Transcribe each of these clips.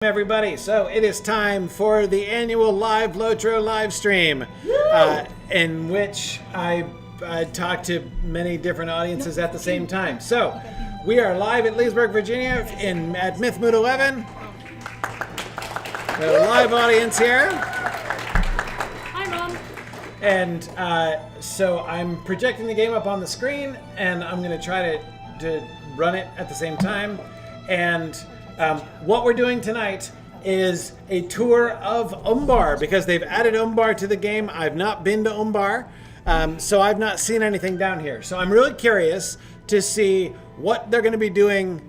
Everybody, so it is time for the annual live LOTRO Livestream, in which I talk to many different audiences at the same time. So we are live at Leesburg, Virginia at Mythmoot 11. We have a live audience here. Hi, Mom. And so I'm projecting the game up on the screen, and I'm going to try to run it at the same time. And what we're doing tonight is a tour of Umbar, because they've added Umbar to the game. I've not been to Umbar, so I've not seen anything down here. So I'm really curious to see what they're going to be doing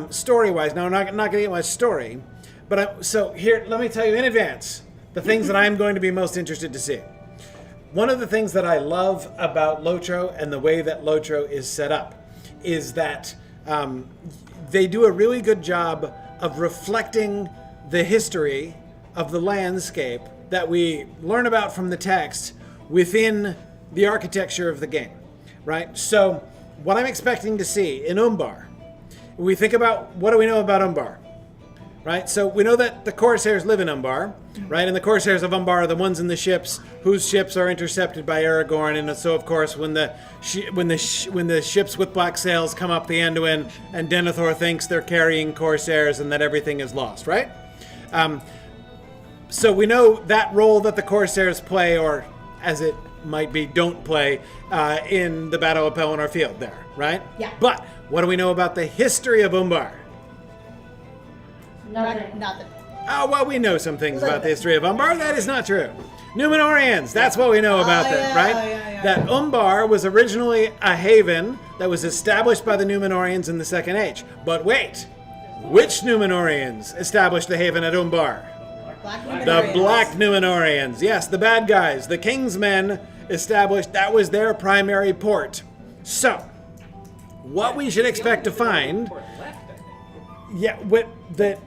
story-wise. Now, I'm not going to get much story, but so here, let me tell you in advance the things that I'm going to be most interested to see. One of the things that I love about LOTRO and the way that LOTRO is set up is that they do a really good job of reflecting the history of the landscape that we learn about from the text within the architecture of the game, right? So what I'm expecting to see in Umbar, we think about what do we know about Umbar, right? So we know that the Corsairs live in Umbar, right? And the Corsairs of Umbar are the ones in the ships whose ships are intercepted by Aragorn. And so, of course, when the ships with black sails come up the Anduin, and Denethor thinks they're carrying Corsairs and that everything is lost, right? So we know that role that the Corsairs play, or as it might be, don't play in the Battle of Pelennor Field there, right? Yeah. But what do we know about the history of Umbar? Nothing. Oh, well, we know some things about the history of Umbar. That is not true. Númenóreans, that's what we know about them, right? That Umbar was originally a haven that was established by the Númenóreans in the Second Age. But wait, which Númenóreans established the haven at Umbar? The Black Númenóreans. Yes, the bad guys. The King's Men established, that was their primary port. So, what we should expect to find... Yeah, what the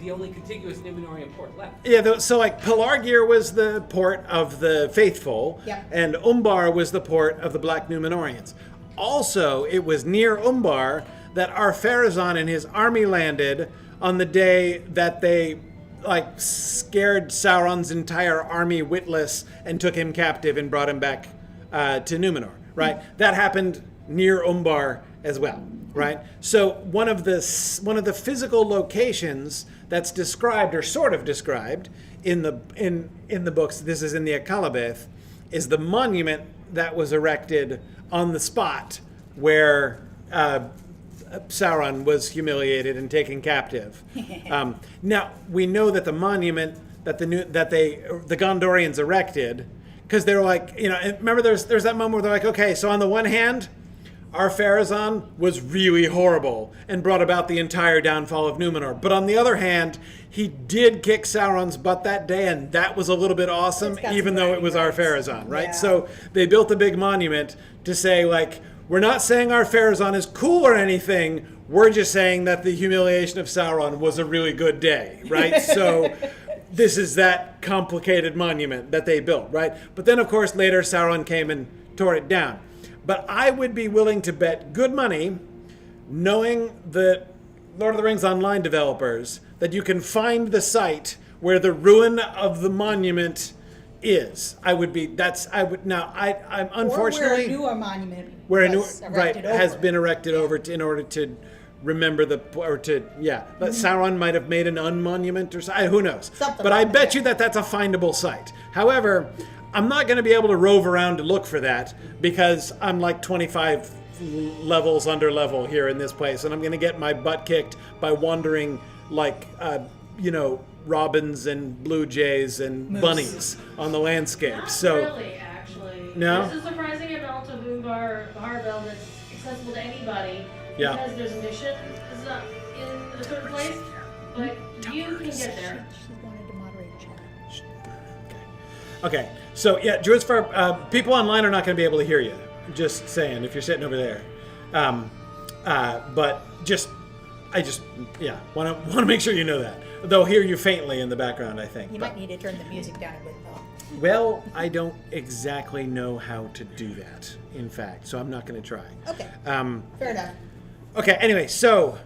only contiguous Númenórean port left. Yeah, so like Pelargir was the port of the Faithful, Yep. and Umbar was the port of the Black Númenóreans. Also, it was near Umbar that Ar-Pharazôn and his army landed on the day that they scared Sauron's entire army witless and took him captive and brought him back to Númenor, right? That happened near Umbar as well, right? So one of the physical locations that's described, or sort of described, in the books, this is in the Akallabeth, is the monument that was erected on the spot where Sauron was humiliated and taken captive. Now we know that the monument that the Gondorians erected, because they were like, remember there's that moment where they're like, okay, so on the one hand, Ar-Pharazôn was really horrible and brought about the entire downfall of Númenor. But on the other hand, he did kick Sauron's butt that day, and that was a little bit awesome, even though it was Ar-Pharazôn, right? Yeah. So they built a big monument to say, we're not saying Ar-Pharazôn is cool or anything, we're just saying that the humiliation of Sauron was a really good day, right? So this is that complicated monument that they built, right? But then, of course, later Sauron came and tore it down. But I would be willing to bet good money, knowing the Lord of the Rings Online developers, that you can find the site where the ruin of the monument is. I'm unfortunately... Or where a newer monument has been erected over in order to remember but Sauron might have made an unmonument or something, who knows. But I bet you that's a findable site. However, I'm not going to be able to rove around to look for that because I'm like 25 levels under level here in this place, and I'm going to get my butt kicked by wandering robins and blue jays and moose. Bunnies on the landscape. Not so really, actually. No? There's a surprising amount of Umbar Harville that's accessible to anybody. Yeah. Because there's missions in a certain place, but you can get there. She wanted to moderate chat. Okay, so yeah, Druidsire, people online are not going to be able to hear you. Just saying, if you're sitting over there. But I just want to make sure you know that. They'll hear you faintly in the background, I think. You might need to turn the music down a bit, though. Well, I don't exactly know how to do that, in fact, so I'm not going to try. Okay. Fair enough. Okay, anyway, so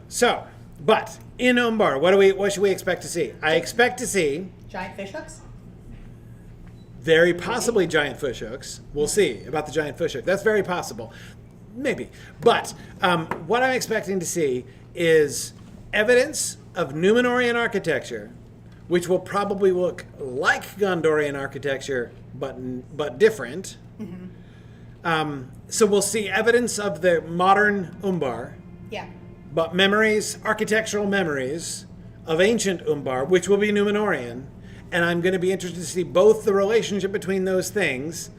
But in Umbar, what should we expect to see? I expect to see Giant fish hooks? very possibly giant fish hooks. We'll see about the giant fish hook. That's very possible. Maybe. But what I'm expecting to see is evidence of Numenorian architecture, which will probably look like Gondorian architecture, but different. So we'll see evidence of the modern Umbar, Yeah. but architectural memories of ancient Umbar, which will be Numenorian. And I'm going to be interested to see both the relationship between those things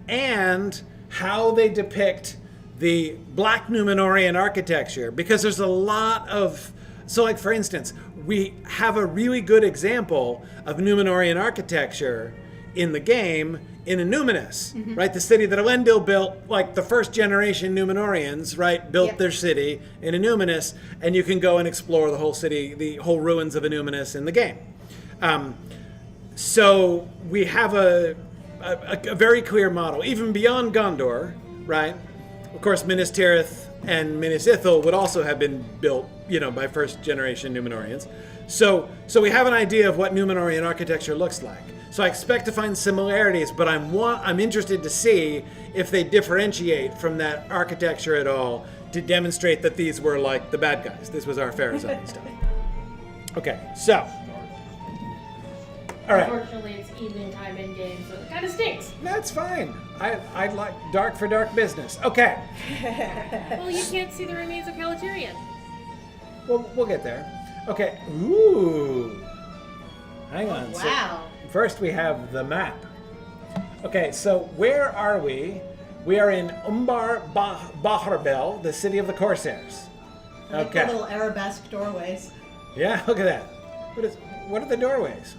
and how they depict the Black Numenorian architecture. Because there's a lot of... So, like, for instance, we have a really good example of Numenorian architecture in the game in Innuminus, right? The city that Elendil built, like the first generation Numenorians, right, built their city in Innuminus, and you can go and explore the whole city, the whole ruins of Innuminus in the game. So we have a very clear model, even beyond Gondor, right? Of course, Minas Tirith and Minas Ithil would also have been built, by first generation Numenorians. So we have an idea of what Numenorian architecture looks like. So I expect to find similarities, but I'm interested to see if they differentiate from that architecture at all to demonstrate that these were like the bad guys. This was our Pharazôn stuff. Okay, so. All right. Unfortunately, it's evening time in game, so it kind of stinks. That's fine. I'd like dark for dark business. Okay. Well, you can't see the remains of Calaterian. We'll get there. Okay. Ooh. Hang on. Wow. So first we have the map. Okay, so where are we? We are in Umbar Baharbel, the city of the Corsairs. Like Okay. the little arabesque doorways. Yeah, look at that. What are the doorways?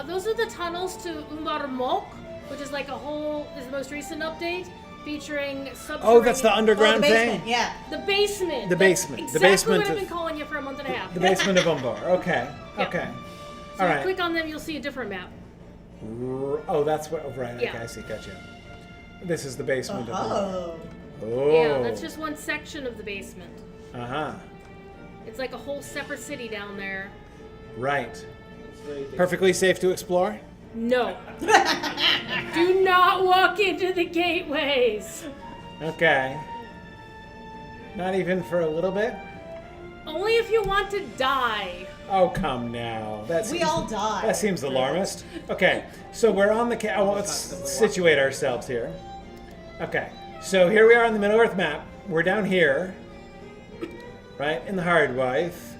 Those are the tunnels to Umbar Mok, which is like is the most recent update, featuring subterranean... Oh, that's the underground the basement, thing? yeah. The basement. The basement. That's The exactly basement what I've of- been calling you for a month and a half. The basement of Umbar. Okay. Yeah. Okay. So All you right. click on them, you'll see a different map. Oh, that's what. Oh, right. Yeah. Okay, I see. Gotcha. This is the basement of Oh. Umbar. Oh. Yeah, that's just one section of the basement. Uh-huh. It's like a whole separate city down there. Right. Perfectly safe to explore? No. Do not walk into the gateways. Okay. Not even for a little bit? Only if you want to die. Oh, come now. We all die. That seems alarmist. Okay, so we're on the... let's situate ourselves here. Okay, so here we are on the Middle-earth map. We're down here, right, in the Hardwife.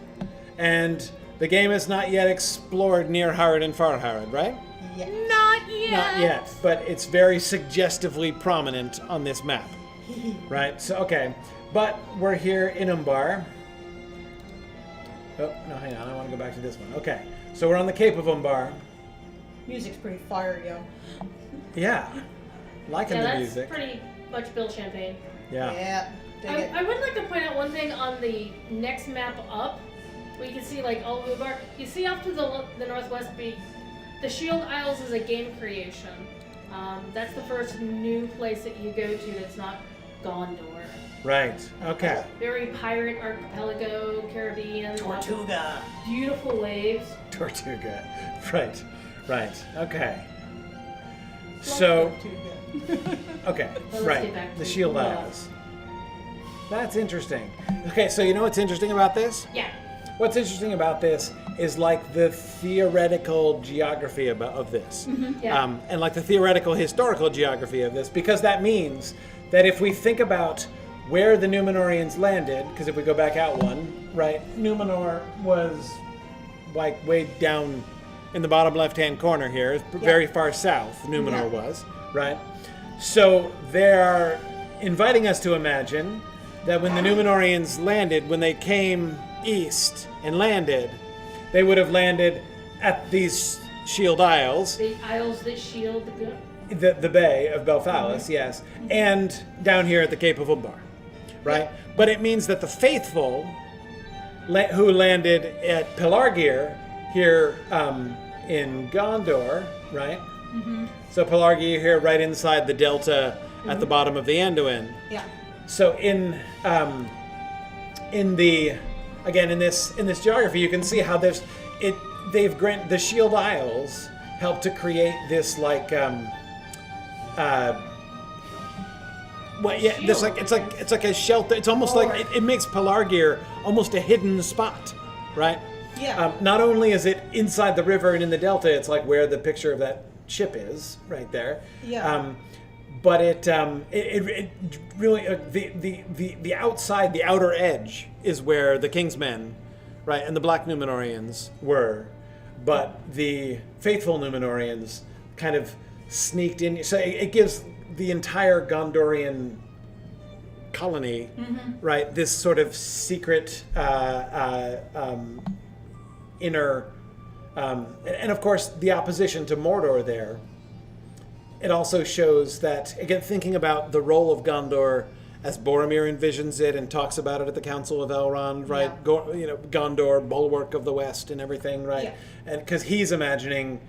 And the game has not yet explored near Harad and Far Harad, right? Yeah. Not yet. Not yet, but it's very suggestively prominent on this map. Right, so, okay. But we're here in Umbar. Oh, no, hang on. I want to go back to this one. Okay, so we're on the Cape of Umbar. Music's pretty fire, yo. Yeah. Liking Yeah, the that's music. pretty much Bill Champagne. Yeah. Yeah. Dig it. I would like to point out one thing on the next map up, where you can see like all Umbar. You see off to the northwest, the Shield Isles is a game creation. That's the first new place that you go to that's not Gondor. Right. Okay. Very pirate archipelago, Caribbean. Tortuga. Beautiful waves. Tortuga. Right. Right. Okay. So, Tortuga. okay. Well, let's Right. get back to The Shield Umbar. Isles. That's interesting. Okay, so you know what's interesting about this? Yeah. What's interesting about this is like the theoretical geography of this. Yeah. And like the theoretical historical geography of this, because that means that if we think about where the Numenorians landed, because if we go back out one, right, Numenor was like way down in the bottom left-hand corner here, very far south, Numenor was, right? So they're inviting us to imagine that when the Numenorians landed, when they came east and landed, they would have landed at these Shield Isles, The Isles that shield the good. the Bay of Belfalis, yes, and down here at the Cape of Umbar, right? But it means that the faithful who landed at Pelargir here in Gondor, right? So Pelargir here right inside the delta at the bottom of the Anduin. Yeah. So in the again in this geography, you can see how the Shield Isles help to create this like this like it's like a shelter. It's almost like it makes Pelargir almost a hidden spot, right? Yeah. Not only is it inside the river and in the delta, it's like where the picture of that ship is right there. Yeah. But it really the outside, the outer edge is where the Kingsmen, right, and the Black Númenóreans were, but the faithful Númenóreans kind of sneaked in. So it gives the entire Gondorian colony, right, this sort of secret inner, and of course the opposition to Mordor there. It also shows that, again, thinking about the role of Gondor as Boromir envisions it and talks about it at the Council of Elrond, right? Yeah. Gondor, bulwark of the West and everything, right? Yeah. And because he's imagining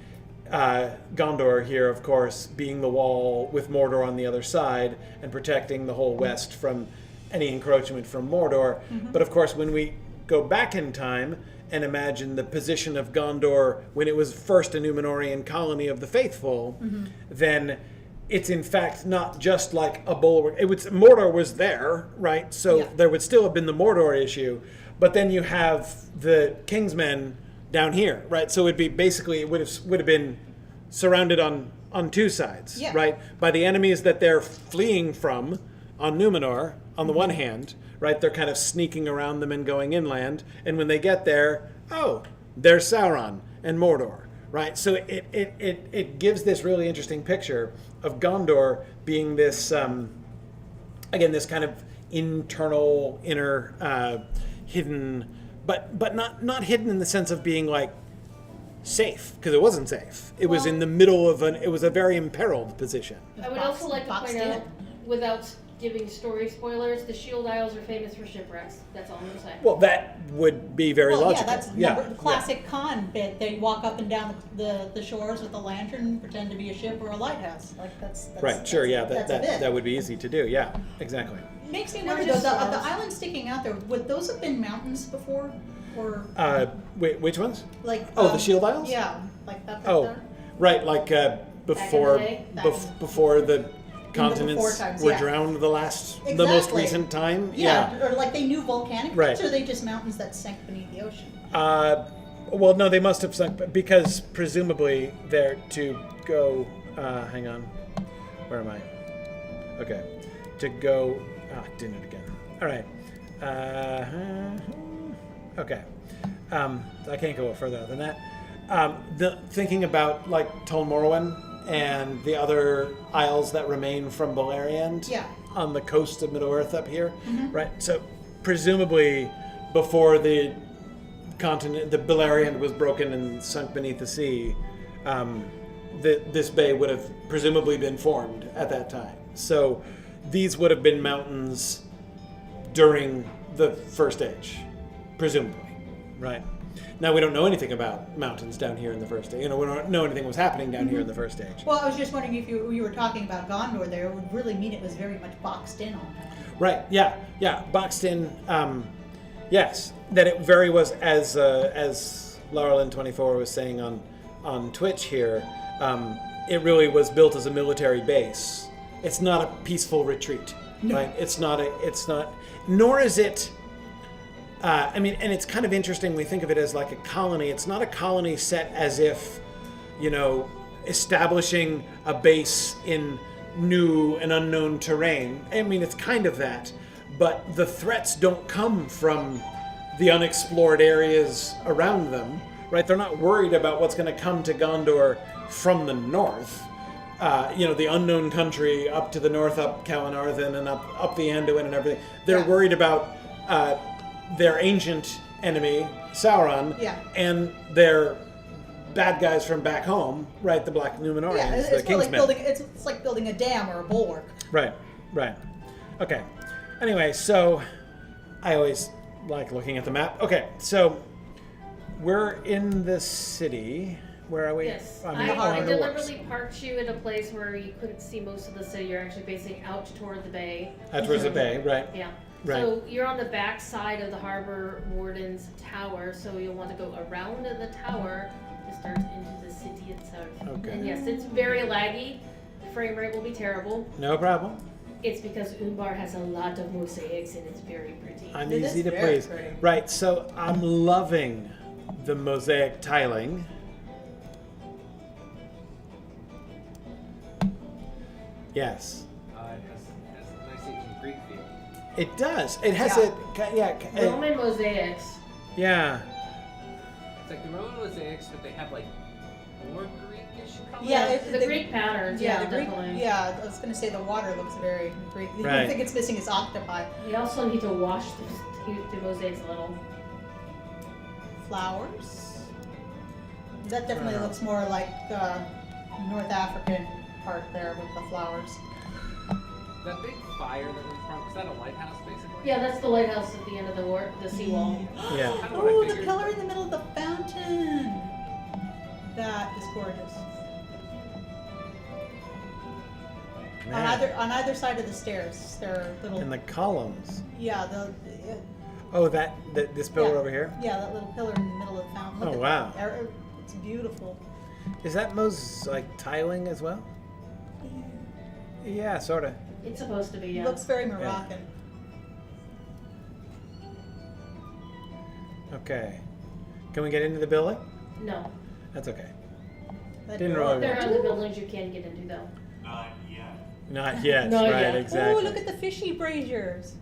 Gondor here, of course, being the wall with Mordor on the other side and protecting the whole West from any encroachment from Mordor. But of course, when we go back in time and imagine the position of Gondor when it was first a Númenórean colony of the faithful, then it's in fact not just like a bulwark. Mordor was there, right? So there would still have been the Mordor issue, but then you have the Kingsmen down here, right? So it'd be basically it would have been surrounded on two sides, right? By the enemies that they're fleeing from on Númenor on the one hand, right? They're kind of sneaking around them and going inland, and when they get there, there's Sauron and Mordor, right? So it gives this really interesting picture of Gondor being this again, this kind of internal, inner, hidden, but not hidden in the sense of being like safe, because it wasn't safe. It was in the middle of it was a very imperiled position. I would also like to point out, without giving story spoilers, the Shield Isles are famous for shipwrecks. That's all I'm going to say. Well, that would be very logical. Yeah, that's the classic con bit. They walk up and down the shores with a lantern, pretend to be a ship or a lighthouse. Like that's right. Sure. Yeah. That's That would be easy to do. Yeah. Exactly. Makes me wonder though, the island sticking out there, would those have been mountains before, or wait, which ones? like the Shield Isles? Yeah, like that. There? Right. Like before before the continents were drowned the most recent time. Or like they knew volcanic vents, or are they just mountains that sank beneath the ocean? Well, no, they must have sunk because presumably they're to go. Hang on, where am I? Okay, to go. Did it again. All right. Okay. I can't go further than that. Thinking about like Tol Morwen and the other isles that remain from Beleriand on the coast of Middle-earth up here, right? So presumably before the continent, the Beleriand was broken and sunk beneath the sea, this bay would have presumably been formed at that time. So these would have been mountains during the First Age, presumably, right? Now, we don't know anything about mountains down here in the First Age. We don't know anything was happening down here in the First Age. Well, I was just wondering if you were talking about Gondor there, it would really mean it was very much boxed in on that. Right, yeah, boxed in, yes. That it very was, as Laurelin24 was saying on Twitch here, it really was built as a military base. It's not a peaceful retreat, right? It's not, nor is it... and it's kind of interesting when we think of it as like a colony. It's not a colony set as if, establishing a base in new and unknown terrain. It's kind of that, but the threats don't come from the unexplored areas around them, right? They're not worried about what's going to come to Gondor from the north. The unknown country up to the north, up Calenarthen and up the Anduin and everything. They're worried about their ancient enemy, Sauron, and their bad guys from back home, right? The Black Númenóreans, the Kingsmen. It's like building a dam or a bulwark. Right. Okay. Anyway, so I always like looking at the map. Okay, so we're in the city. Where are we? Yes, I deliberately parked you at a place where you couldn't see most of the city. You're actually facing out toward the bay. Out towards the bay, right? Yeah. So you're on the back side of the Harbor Warden's tower, so you'll want to go around the tower to start into the city itself. Okay. And yes, it's very laggy. Frame rate will be terrible. No problem. It's because Umbar has a lot of mosaics and it's very pretty. I'm It is easy to very please. pretty. Right, so I'm loving the mosaic tiling. Yes. It has a nice ancient Greek feel. It does. It has Roman mosaics. yeah. It's like the Roman mosaics, but they have like more Greekish colors. Yeah, The Greek patterns, Yeah, the Greek. definitely. Yeah, I was gonna say the water looks very Greek. The Right. only thing it's missing is octopi. You also need to wash the mosaics a little. Flowers. That definitely Wow. looks more like North African part there with the flowers. That big fire that was in front, was that a lighthouse basically? Yeah, that's the lighthouse at the end of the seawall. Yeah. Kind of what I Oh, the figured. pillar in the middle of the fountain. That is gorgeous. Man. On either side of the stairs, there are little. And the columns. Yeah, Oh, this pillar Yeah. over here? yeah, that little pillar in the middle of the fountain. Look Oh, at wow. that. It's beautiful. Is that like tiling as well? Yeah, sort of. It's supposed to be, yeah. Looks very Moroccan. Okay. Can we get into the building? No. That's okay. That Didn't door- really There are want other buildings you can get into, though. Not yet, Not right, yet. exactly. Oh, look at the fishy braziers.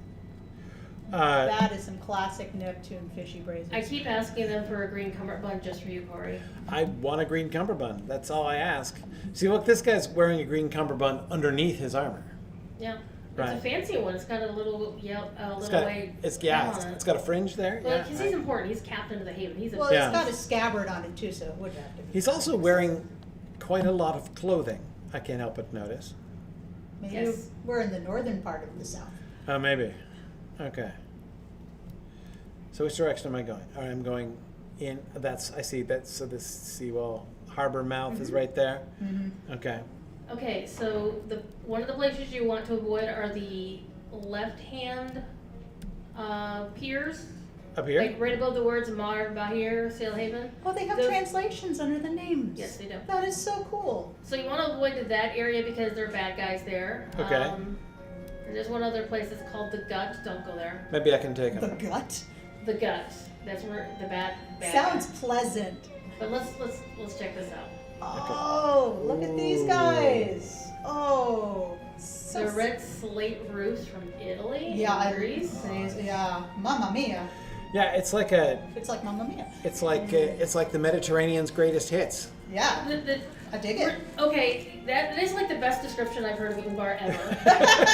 Uh, That is some classic Neptune fishy braziers. I keep asking them for a green cummerbund just for you, Corey. I want a green cummerbund. That's all I ask. See, look, this guy's wearing a green cummerbund underneath his armor. Yeah. Right. It's a fancy one. It's got a little It's little got, white it's crown on it. it's got a fringe there. Well, Yeah, because right. he's important. He's captain of the Haven. He's a Well, Yeah. it's got a scabbard on it too, so it would have to be. He's also wearing quite a lot of clothing. I can't help but notice. Maybe Yes. we're in the northern part of the south. Maybe. Okay. So which direction am I going? All right, I'm going in. I see that. So this seawall harbor mouth is right there. Mm-hmm. Okay. Okay, so one of the places you want to avoid are the left-hand piers. Up here? Like right above the words Mar, Bahir, Sailhaven. Oh, they have Those- translations under the names. Yes, they do. That is so cool. So you want to avoid that area because there are bad guys there. Okay. And there's one other place that's called the Gut. Don't go there. Maybe I can take The him. gut. The Gut. That's where the bad Sounds guys. pleasant. But let's check this out. Oh, look at these Ooh. guys. Oh, so The red slate roofs from Italy. Yeah, and Greece. yeah, Mamma Mia. Yeah, it's like It's like Mamma Mia. it's like the Mediterranean's greatest hits. Yeah, The- I dig it. Okay, that is like the best description I've heard of Umbar ever.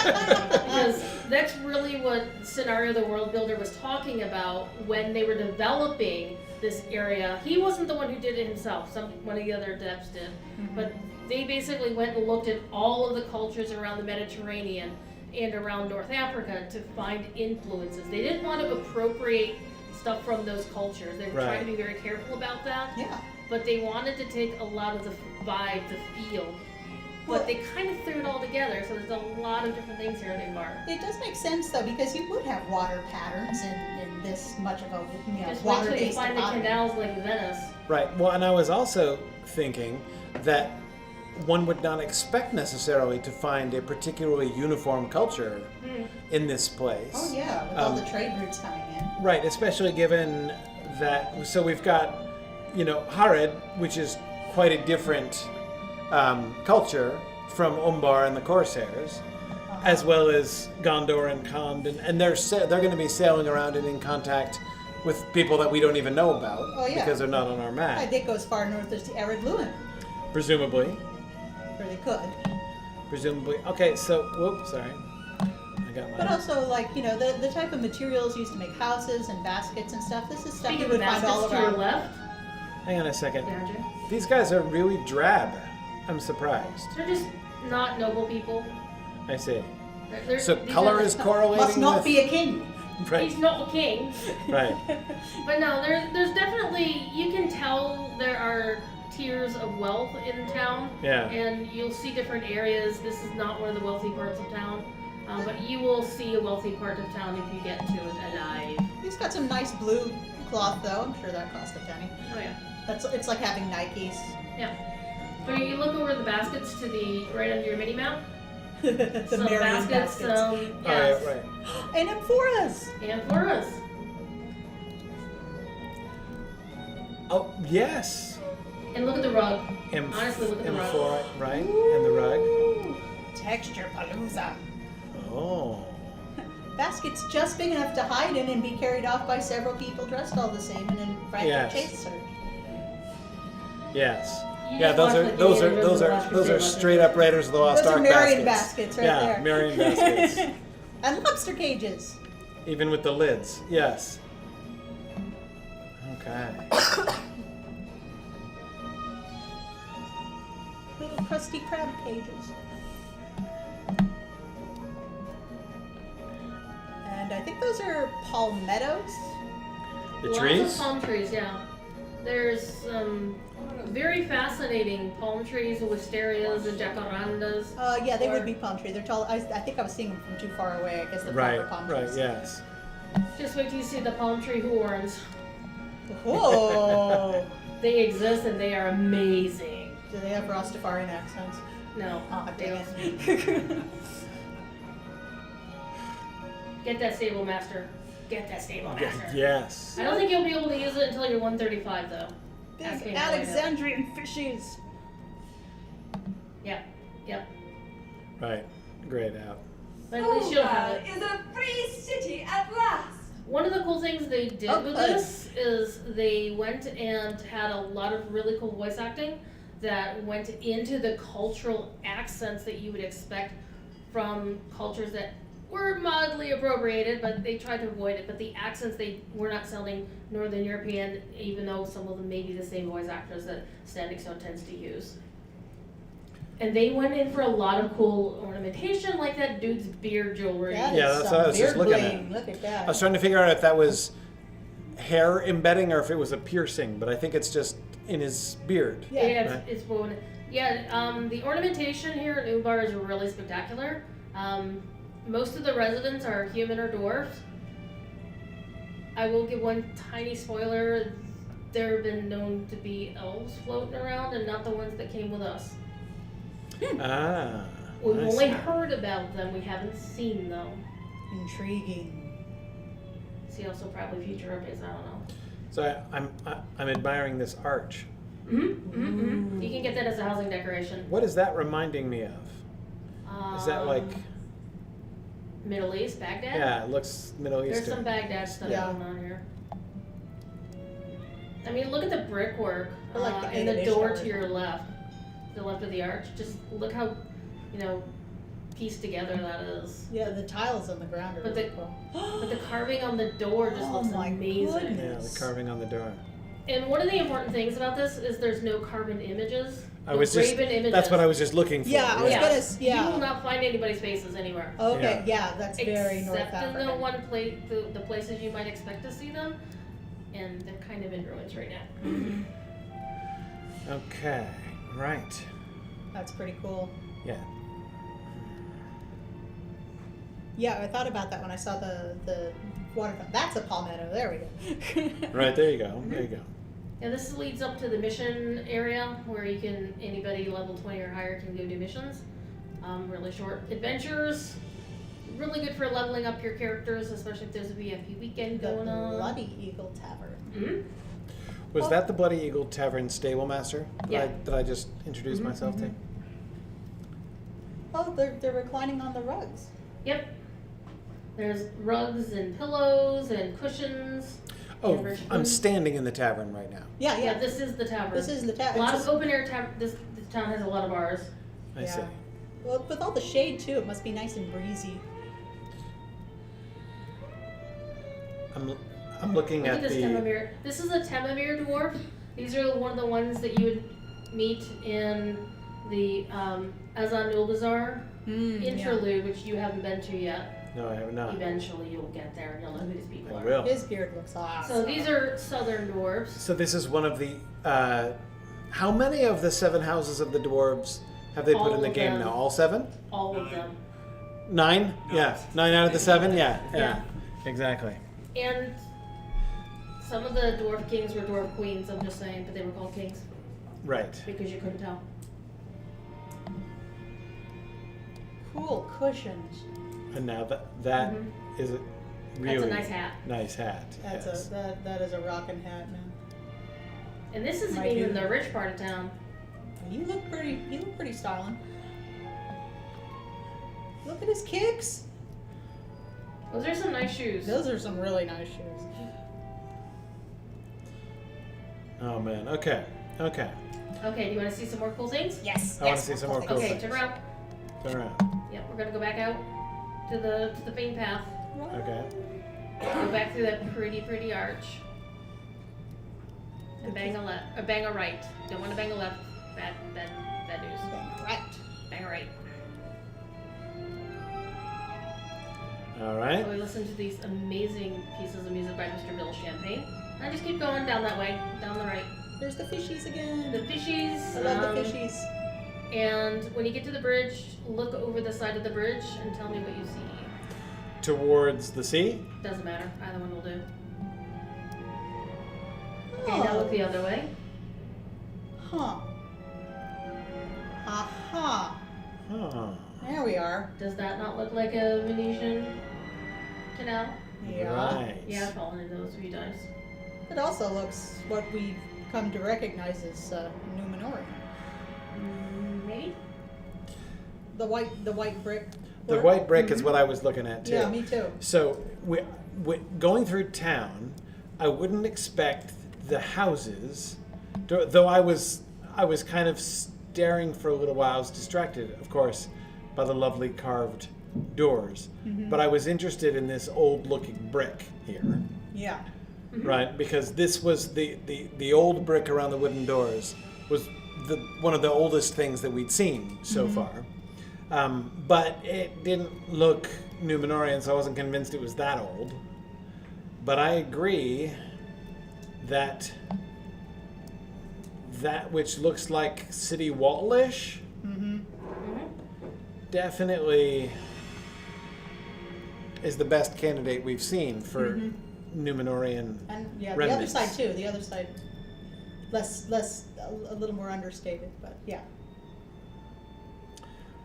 Because that's really what Scenario the World Builder was talking about when they were developing this area. He wasn't the one who did it himself, one of the other adepts did. But they basically went and looked at all of the cultures around the Mediterranean and around North Africa to find influences. They didn't want to appropriate stuff from those cultures. They were trying to be very careful about that. Yeah. But they wanted to take a lot of the vibe, the feel. Well- But they kind of threw it all together, so there's a lot of different things here at Umbar. It does make sense though, because you would have water patterns in this much of a Just wait till you water-based find the economy. canals like Venice. Right. Well, and I was also thinking that one would not expect necessarily to find a particularly uniform culture in this place. Oh yeah, with all the trade routes coming in. Right, especially given that, so we've got, Harid, which is quite a different culture from Umbar and the Corsairs, as well as Gondor and Khand, and they're going to be sailing around and in contact with people that we don't even know about Oh, yeah. because they're not on our I map, think go as far north as Ered Luin, presumably. where they could. Presumably. Okay, so, whoops, sorry. I got But my. also, like, the type of materials used to make houses and baskets and stuff, this is stuff Speaking you of would find all baskets to your around. left, Hang on a second. Andrew, These guys are really drab. I'm surprised. they're just not noble people. I see. These Color are is the- correlating Must not with. be a king. Right, He's not a king. right. But no, there's definitely, you can tell there are tiers of wealth in town. Yeah. And you'll see different areas. This is not one of the wealthy parts of town. But you will see a wealthy part of town if you get to it alive. He's got some nice blue cloth, though. I'm sure that cost a penny. Oh yeah. It's like having Nikes. Yeah. So you look over the baskets to the right under your mini map. The Some Marion baskets. Yes. Right. And amphoras. Amphoras. Oh, yes. And look at the rug. Honestly, look at the rug. Amphora, right? And the rug. Ooh, texture palooza. Oh. Baskets just big enough to hide in and be carried off by several people dressed all the same in a frantic Yes. chase search. Yes. You Yeah, just those watch the are theater, straight up Raiders of the Lost Those are Ark Marion baskets. baskets right yeah, there. Marion baskets. And lobster cages. Even with the lids. Yes. Okay. Little crusty crab cages. And I think those are palmettos. The Lots trees? of palm trees, yeah. There's very fascinating palm trees, wisterias and jacarandas. Yeah, they would be palm trees. They're tall. I think I was seeing them from too far away. I guess the Right, proper palm right, trees. yes. Just wait till you see the palm tree horns. Whoa! They exist and they are amazing. Do they have Rastafarian accents? No, Oh, they dang don't. it. Get that stable master. Get that stable master. Yes. I don't think you'll be able to use it until you're 135 though. Ask me Big how I know. Alexandrian fishes. Yep, yep. Right. Grayed out. But at least you'll have it. is a free city at last. One of the cool things they did Oh, with good. this is they went and had a lot of really cool voice acting that went into the cultural accents that you would expect from cultures that were mildly appropriated, but they tried to avoid it. But the accents, they were not sounding Northern European, even though some of them may be the same voice actors that Standing Stone tends to use. And they went in for a lot of cool ornamentation, like that dude's beard jewelry. That Yeah, is that's some what I was just beard looking bling. at. Look at that. I was trying to figure out if that was hair embedding or if it was a piercing, but I think it's just in his beard. Yeah. Yeah, Right. it's woven. Yeah, the ornamentation here in Umbar is really spectacular. Most of the residents are human or dwarves. I will give one tiny spoiler. There have been known to be elves floating around and not the ones that came with us. Ah. We've I only see. heard about them, we haven't seen them. Intriguing. See also probably future updates, I don't know. So I'm admiring this arch. You can get that as a housing decoration. What is that reminding me of? Is that like? Middle East, Baghdad? Yeah, it looks Middle There's Eastern. some Baghdad stuff Yeah. going on here. I mean, look at the brickwork I like the and the Gate of door Ishtar to as your left, the left of the arch. Just look how, pieced together that is. Yeah, the tiles on the ground are But really the- cool. But the carving on the door just Oh looks my amazing. goodness. Yeah, the carving on the door. And one of the important things about this is there's no carbon images. I was just. graven images. That's what I was just looking for. Yeah, I was Yes. gonna. Yeah. You will not find anybody's faces anywhere. Okay, yeah, that's very North Except in the African. one place, the places you might expect to see them, and they're kind of in ruins right now. Okay. Right. That's pretty cool. Yeah. Yeah, I thought about that when I saw the waterfront. That's a palmetto. There we go. Right. There you go. There you go. And this leads up to the mission area where anybody level 20 or higher can go do missions. Really short adventures. Really good for leveling up your characters, especially if there's a VFP weekend The going on. Bloody Eagle Tavern. Mhm. Was that the Bloody Eagle Tavern stable master Yeah. that I just introduced myself to? Oh, they're reclining on the rugs. Yep. There's rugs and pillows and cushions. Oh, and rich I'm food. standing in the tavern right now. Yeah, Yeah, yeah. this is the tavern. This is the a tavern. lot of open air tavern. This town has a lot of bars. I see. Well, with all the shade too, it must be nice and breezy. I'm looking Look at at this the. Temamir. This is a Temamir dwarf. These are one of the ones that you would meet in the Azan Bazaar interlude, which you haven't been to yet. No, I have not. Eventually you'll get there and you'll know who these people I are. will. His beard looks awesome. So these are southern dwarves. So this is one of the. How many of the 7 houses of the dwarves have they All put in the of game them. now? All 7? All of them. 9? Yeah. 9 out of the 7? Yeah. Exactly. And some of the dwarf kings were dwarf queens, I'm just saying, but they were called kings Right. because you couldn't tell. Cool cushions. And now that is a really That's a nice hat. Nice hat. That's yes. that is a rockin' hat, man. And this isn't Might even be. the rich part of town. You look pretty styling. Look at his kicks. Those are some nice shoes. Those are some really nice shoes. Oh man. Okay. Okay, do you want to see some more cool things? Yes. I want to see some more cool Okay, things. turn around. Turn around. Yep, we're gonna go back out to the main path. Okay. Go back through that pretty arch. And bang a left, or bang a right. Don't want to bang a left. Bad news. Right. Bang a right. All right. So we listen to these amazing pieces of music by Mr. Bill Champagne. And just keep going down that way, down the right. There's the fishies again. The fishies. I love the fishies. And when you get to the bridge, look over the side of the bridge and tell me what you see. Towards the sea. Doesn't matter. Either one will do. Okay, now look the other way. Huh. Aha. Huh. There we are. Does that not look like a Venetian canal? Yeah. Right. Yeah, I've fallen into those a few times. It also looks what we've come to recognize as Numenorian. Maybe? The white brick. The work. white brick is what I was looking at too. Yeah, me too. So we going through town, I wouldn't expect the houses, though I was kind of staring for a little while. I was distracted, of course, by the lovely carved doors. But I was interested in this old-looking brick here, Yeah. right? Because this was the old brick around the wooden doors was one of the oldest things that we'd seen so far. But it didn't look Numenorian, so I wasn't convinced it was that old. But I agree that which looks like city wall-ish definitely is the best candidate we've seen for Numenorian And yeah, remnants. the other side too. The other side, less a little more understated, but yeah.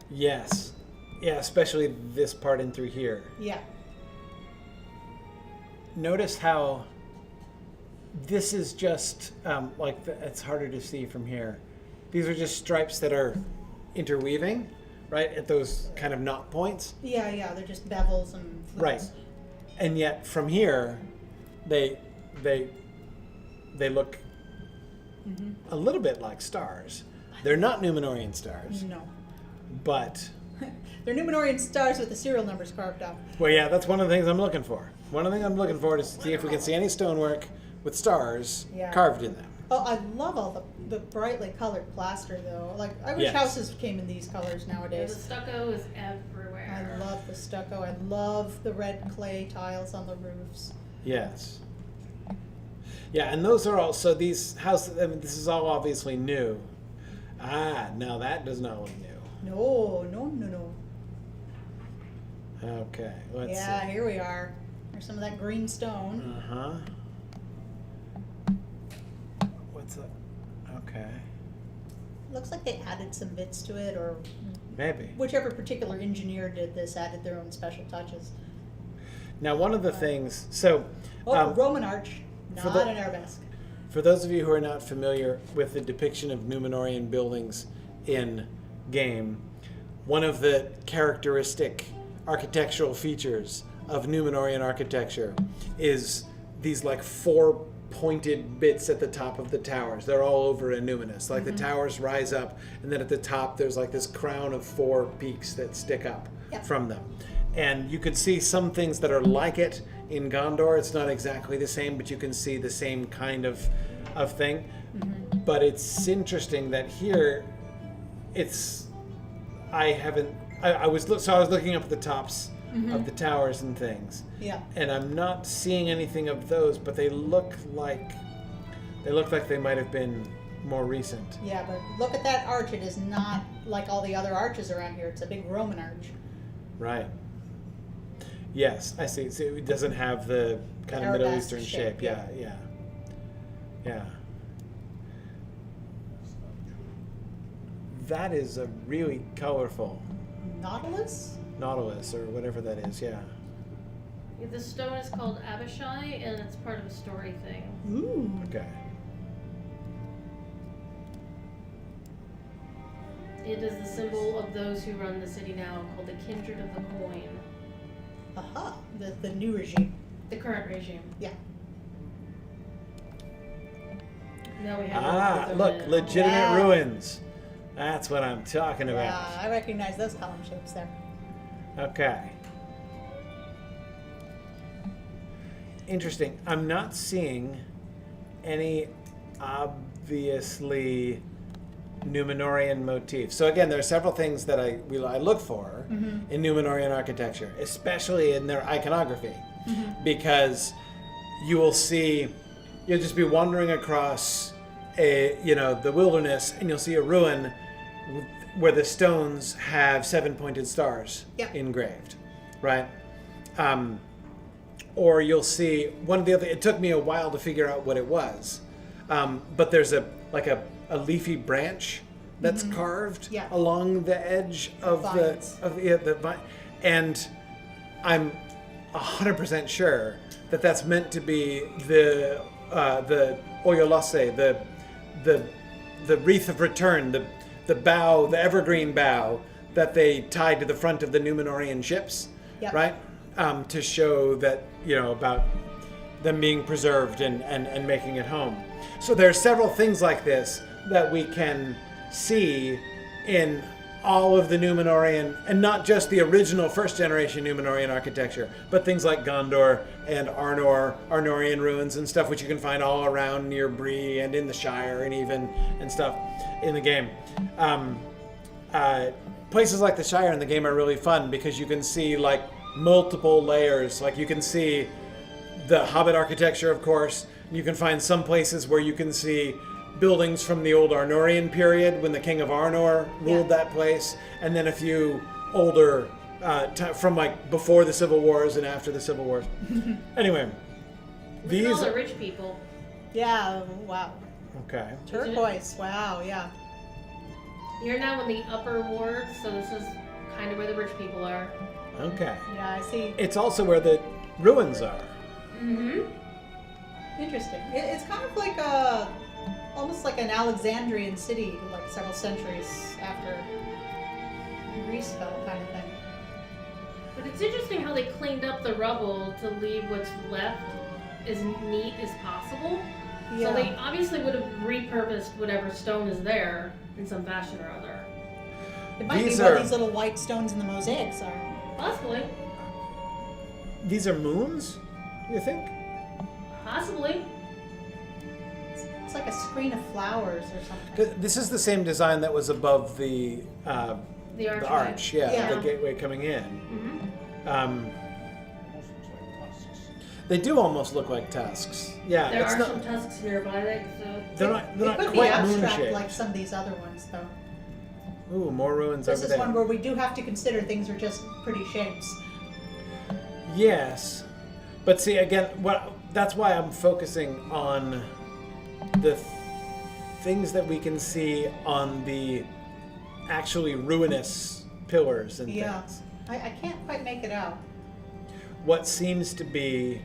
Yes. Yeah, especially this part in through here. Yeah. Notice how this is just it's harder to see from here. These are just stripes that are interweaving, right, at those kind of knot points. Yeah, they're just bevels and flips. Right. And yet from here, they look a little bit like stars. They're not Numenorian stars, No. but They're Numenorian stars with the serial numbers carved out. well, yeah, that's one of the things I'm looking for. One of the things I'm looking for is to see if we can see any stonework with stars Yeah. carved in them. Oh, I love all the brightly colored plaster though. Like I wish Yes. houses came in these colors The nowadays. stucco is everywhere. I love the stucco. I love the red clay tiles on the roofs. Yes. Yeah, and those are all, so these houses, I mean, this is all obviously new. Ah, now that does not look new. No. Okay, let's Yeah, see. here we are. There's some of that green stone. Uh-huh. What's that? Okay. Looks like they added some bits to it, or Maybe. whichever particular engineer did this added their own special touches. Now, one of the things, so, Oh, Roman arch, for not the- an arabesque. for those of you who are not familiar with the depiction of Numenorian buildings in game, one of the characteristic architectural features of Numenorian architecture is these like four pointed bits at the top of the towers. They're all over Numinous. Like the towers rise up, and then at the top there's like this crown of four peaks that stick up Yep. from them. And you could see some things that are like it in Gondor. It's not exactly the same, but you can see the same kind of thing. But it's interesting that here I was looking up at the tops of the towers and things. Yeah. And I'm not seeing anything of those, but they look like they might have been more recent. Yeah, but look at that arch. It is not like all the other arches around here. It's a big Roman arch. Right. Yes, I see. So it doesn't have the kind of Middle Arabesque Eastern shape, shape. Yeah, yeah. Yeah. That is a really colorful Nautilus? nautilus or whatever that is. Yeah. Yeah, the stone is called Abishai, and it's part of a story thing. Ooh. Okay. It is the symbol of those who run the city now, called the Kindred of the Coin. Aha. The new regime. The current regime. Yeah. Now we have Ah, them look, in- legitimate Yeah. ruins. That's what I'm talking about. Yeah, I recognize those column shapes there. Okay. Interesting. I'm not seeing any obviously Numenorian motifs. So again, there are several things that I look for in Numenorian architecture, especially in their iconography, because you'll just be wandering across the wilderness, and you'll see a ruin where the stones have 7-pointed stars Yep. engraved, right? Or you'll see one of the other. It took me a while to figure out what it was, but there's a leafy branch that's carved Yeah. along the edge of Vines. the vine, and I'm 100% sure that that's meant to be the Oyolose, the wreath of return, the bow, the evergreen bow that they tied to the front of the Numenorian ships, Yep. right? To show that, about them being preserved and making it home. So there are several things like this that we can see in all of the Numenorian, and not just the original first generation Numenorian architecture, but things like Gondor and Arnorian ruins and stuff, which you can find all around near Bree and in the Shire and stuff in the game. Places like the Shire in the game are really fun because you can see like multiple layers. Like you can see the Hobbit architecture, of course. You can find some places where you can see buildings from the old Arnorian period when the King of Arnor ruled that place, and then a few older from like before the Civil Wars and after the Civil Wars. Anyway, Look at these all the rich people. Yeah, wow. okay. Turquoise, wow, yeah. You're now in the upper ward, so this is kind of where the rich people are. Okay. Yeah, I see. It's also where the ruins are. Mm-hmm. Interesting. It's kind of like almost like an Alexandrian city, like several centuries after Greece fell, kind of thing. But it's interesting how they cleaned up the rubble to leave what's left as neat as possible. Yeah. So they obviously would have repurposed whatever stone is there in some fashion or other. It might These be where are- these little white stones in the mosaics are. Possibly. These are moons, you think? Possibly. It's like a screen of flowers or something. This is the same design that was above the The archway. arch, yeah, Yeah. the gateway coming in. Mm-hmm. Almost looks like tusks. They do almost look like tusks. Yeah, There it's are not. some tusks nearby, so They're not. They're It not could be quite moon abstract shaped. like some of these other ones, though. Ooh, more ruins This over is there. one where we do have to consider things are just pretty shapes. Yes, but see again, that's why I'm focusing on the things that we can see on the actually ruinous pillars and Yeah. things. I can't quite make it out. What seems to be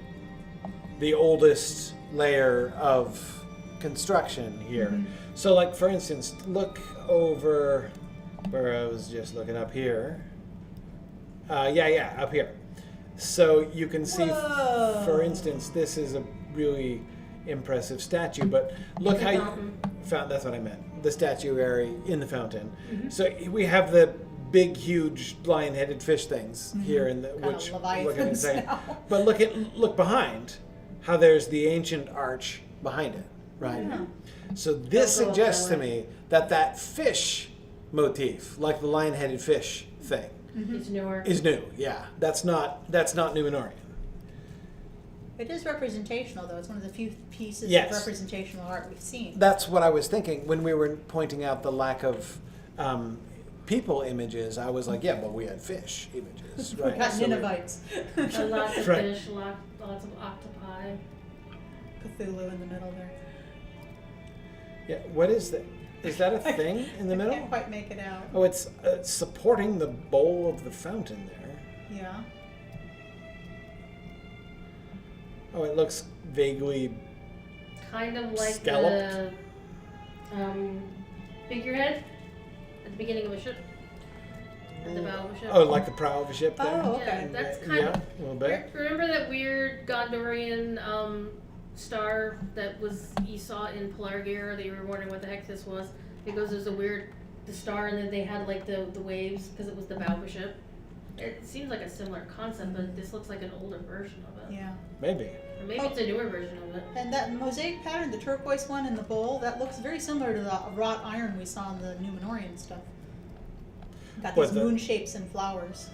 the oldest layer of construction here. Mm-hmm. So, like for instance, look over where I was just looking up here. Yeah, up here. So you can see, Whoa. for instance, this is a really impressive statue. But look The how fountain. that's what I meant. The statuary in the fountain. Mm-hmm. So we have the big, huge lion-headed fish things here in the Kinda which look leviathans insane. now. But look behind, how there's the ancient arch behind it, right? Yeah. So this Don't go up suggests that to way. me that fish motif, like the lion-headed fish thing, it's newer. is new. Yeah, that's not Numenorian. It is representational, though. It's one of the few pieces Yes. of representational art we've seen. That's what I was thinking when we were pointing out the lack of people images, I was like, yeah, but we had fish images, right? We got So Ninevites. Lots of Right. fish, lots of octopi. Cthulhu in the middle there. Yeah, what is that? Is that a thing in the I middle? can't quite make it out. Oh, it's supporting the bowl of the fountain there. Yeah. Oh, it looks vaguely. Kind of like Scalloped? the figurehead at the beginning of a ship. At the bow of a ship. Oh, like the prow of a ship there? Oh, Yeah, okay. that's Yeah, kind of. a little bit. Remember that weird Gondorian star that was you saw in Pelargir that you were wondering what the heck this was? Because there's a weird the star and then they had like the waves because it was the bow of a ship. It seems like a similar concept, but this looks like an older version of it. Yeah. Maybe. Or maybe it's a newer version of it. And that mosaic pattern, the turquoise one in the bowl, that looks very similar to the wrought iron we saw in the Numenorian stuff. Got What, these the- moon shapes and flowers.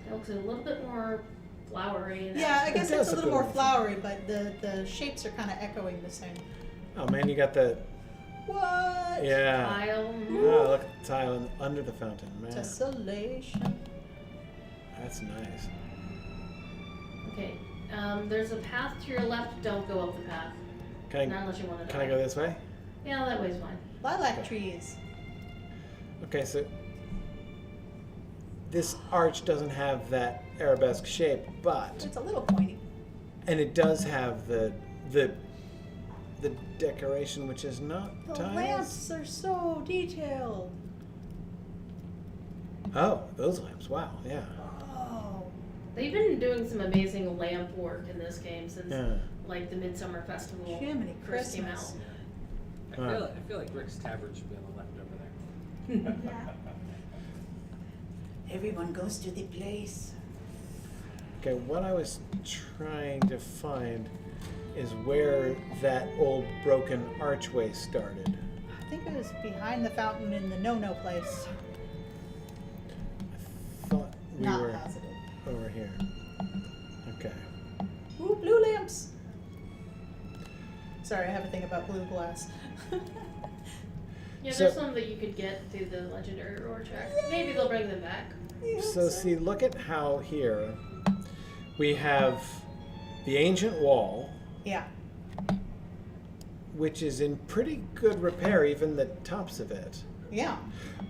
It looks a little bit more flowery. And Yeah, I guess does it's a look little a more little flowery, but the shapes are kind of echoing the same. Oh man, you got the. What? Yeah. Tile. Oh, look at the tile under the fountain, man. Tessellation. That's nice. Okay. There's a path to your left. Don't go up the path. Can Not unless you want to I die. go this way? Yeah, that way's fine. Lilac trees. Okay, so this arch doesn't have that arabesque shape, but It's a little pointy. and it does have the decoration, which is not The tiles. lamps are so detailed. Oh, those lamps! Wow, yeah, Oh. They've been doing some amazing lamp work in this game since yeah. like the Midsummer Festival Jiminy first came out. Christmas. I feel like Rick's Tavern should be on the left over there. Everyone goes to the place. Okay, what I was trying to find is where that old broken archway started. I think it was behind the fountain in the no-no place. I thought we Not were positive. over here. Okay. Ooh, blue lamps. Sorry, I have a thing about blue glass. Yeah, So- there's some that you could get through the legendary roar check. Maybe they'll bring them back. So see, look at how here we have the ancient wall, Yeah. which is in pretty good repair, even the tops of it. Yeah.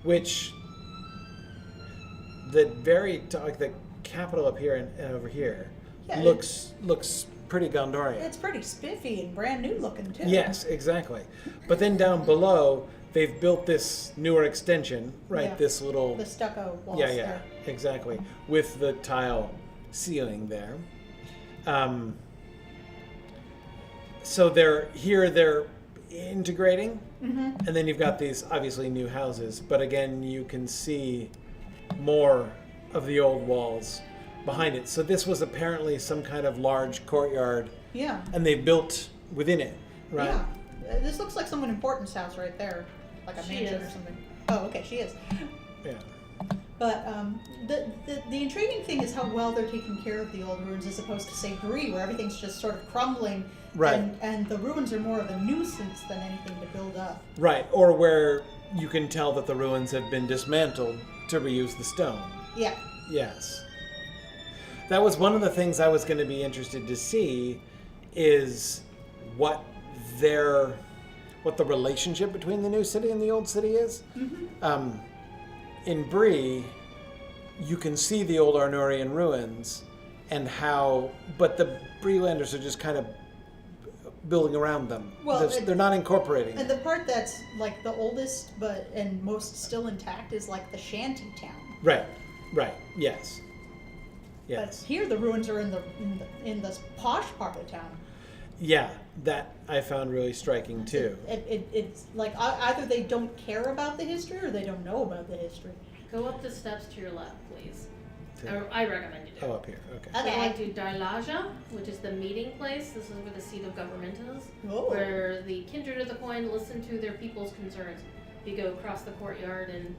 Which the very like the capital up here and over here Yeah, looks pretty Gondorian. It's pretty spiffy and brand new looking too. Yes, exactly. But then down below, they've built this newer extension, right? Yeah. This little The stucco walls yeah, there. exactly, with the tile ceiling there. So they're integrating, Mm-hmm. and then you've got these obviously new houses. But again, you can see more of the old walls behind it. So this was apparently some kind of large courtyard, Yeah. and they built within it, right? Yeah. This looks like someone important's house right there. Like a She mansion is. or something. Oh, okay, she is. Yeah. But the intriguing thing is how well they're taking care of the old ruins as opposed to, say, Bree, where everything's just sort of crumbling. Right. And the ruins are more of a nuisance than anything to build up. Right, or where you can tell that the ruins have been dismantled to reuse the stone. Yeah. Yes. That was one of the things I was going to be interested to see is what the relationship between the new city and the old city is. Mm-hmm. In Bree, you can see the old Arnorian ruins and how, but the Breelanders are just kind of building around them. Well, they're not incorporating And it. the part that's like the oldest and most still intact is like the shanty town. Right, yes. But Yes. here the ruins are in the posh part of town. Yeah, that I found really striking too. It's like either they don't care about the history or they don't know about the history. Go up the steps to your left, please. To- I recommend you do. Oh, up here. Okay. Go on to Darlaja, which is the meeting place. This is where the seat of government is. Oh. Where the kindred of the coin listen to their people's concerns. You go across the courtyard and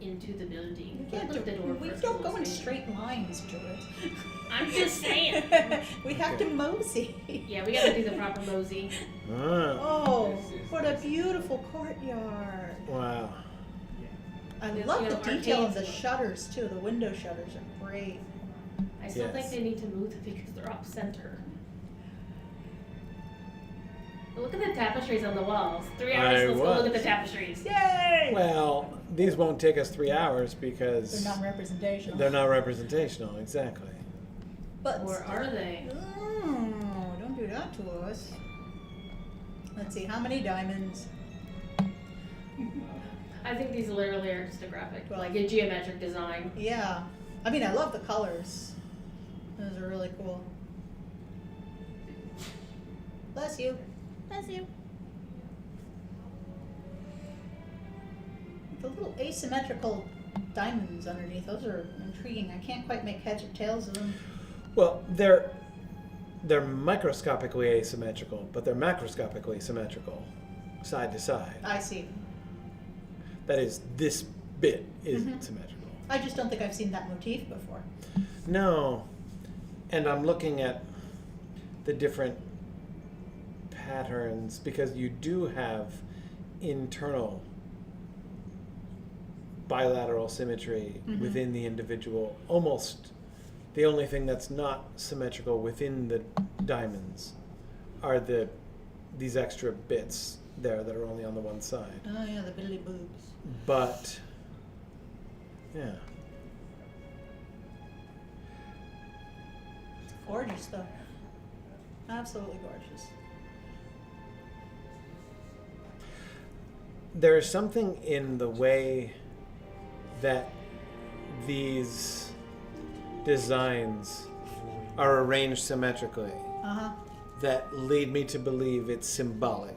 into the building. We can't Look, the door we first don't go was in made. straight lines, Druid. I'm just saying. We have to mosey. Yeah, we gotta do the proper mosey. Ah, Oh, what a beautiful courtyard. wow. I There's, love you the know, detail of arcades the and- shutters too. The window shutters are great. I still Yes. think they need to move them because they're off center. But look at the tapestries on the walls. 3 hours, I let's go look at the was. tapestries. Yay! Well, these won't take us 3 hours because They're non-representational. they're not representational, exactly. But Or are they? Oh, don't do that to us. Let's see, how many diamonds? I think these literally are just a graphic, Well- like a geometric design. Yeah. I mean, I love the colors. Those are really cool. Bless you. Bless you. The little asymmetrical diamonds underneath, those are intriguing. I can't quite make heads or tails of them. Well, they're microscopically asymmetrical, but they're macroscopically symmetrical, side to side. I see. That is, this bit is Mhm. symmetrical. I just don't think I've seen that motif before. No, and I'm looking at the different patterns because you do have internal bilateral symmetry Mhm. within the individual. Almost the only thing that's not symmetrical within the diamonds are these extra bits there that are only on the one side. Oh yeah, the billy boobs. But yeah. Gorgeous though. Absolutely gorgeous. There is something in the way that these designs are arranged symmetrically Uh-huh. that lead me to believe it's symbolic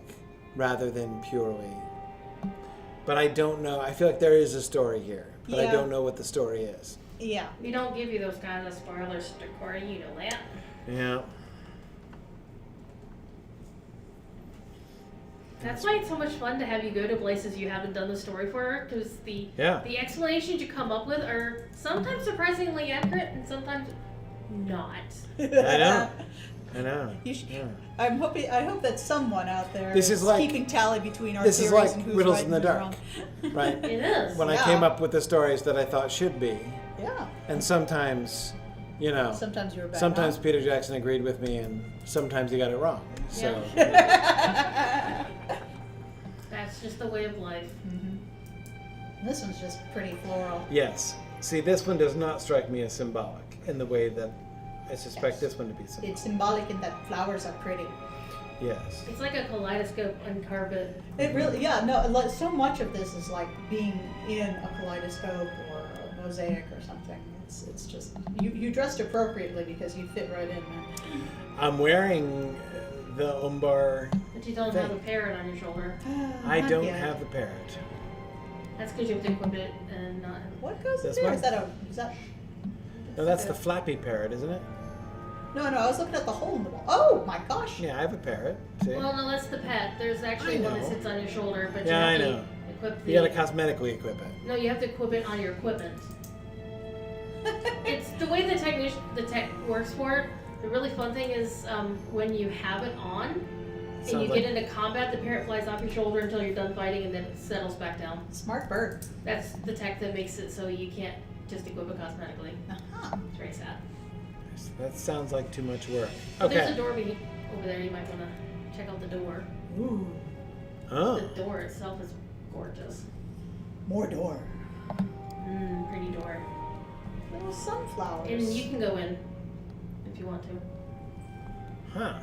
rather than purely. But I don't know. I feel like there is a story here, but I Yeah. don't know what the story is. Yeah. We don't give you those kinds of spoilers, Corey, you know that. Yeah. That's why it's so much fun to have you go to places you haven't done the story for, because the Yeah. explanations you come up with are sometimes surprisingly accurate and sometimes not. I know. I know. You should, Yeah. I hope that someone out there This is like- keeping tally between our this is theories like and who's riddles right in and the who's dark. wrong. Right. It is. When I Yeah. came up with the stories that I thought should be, Yeah. and sometimes, you know, Sometimes you're bad. sometimes Peter Jackson agreed with me, and sometimes he got it wrong. So That's just the way of life. Mhm. This one's just pretty floral. yes. See, this one does not strike me as symbolic in the way that I suspect Yes. this one to be symbolic. It's symbolic in that flowers are pretty. Yes. It's like a kaleidoscope on carpet. It really, yeah, no, like, so much of this is like being in a kaleidoscope or a mosaic or something. It's just, you dressed appropriately because you fit right in, man. I'm wearing the Umbar. But you don't have a parrot on your shoulder. I Not don't yet. have the parrot. That's because you have to equip it and not. What goes in This there? one? Is that? No, that's the flappy parrot, isn't it? No, I was looking at the hole in the wall. Oh my gosh! Yeah, I have a parrot. See? Well, no, that's the pet. There's actually I one that know. sits on your shoulder, but Yeah, you I have know. to equip the. You gotta cosmetically equip it. No, you have to equip it on your equipment. It's the way the tech works for it. The really fun thing is when you have it on and Sounds you like- get into combat, the parrot flies off your shoulder until you're done fighting, and then it settles back down. Smart bird. That's the tech that makes it so you can't just equip it cosmetically. Uh-huh. It's very sad. That sounds like too much work. But there's a Okay. door over there. You might want to check out the door. Ooh, Oh. The door itself is gorgeous. more door. Pretty door. Little sunflowers. And you can go in if you want to. Huh.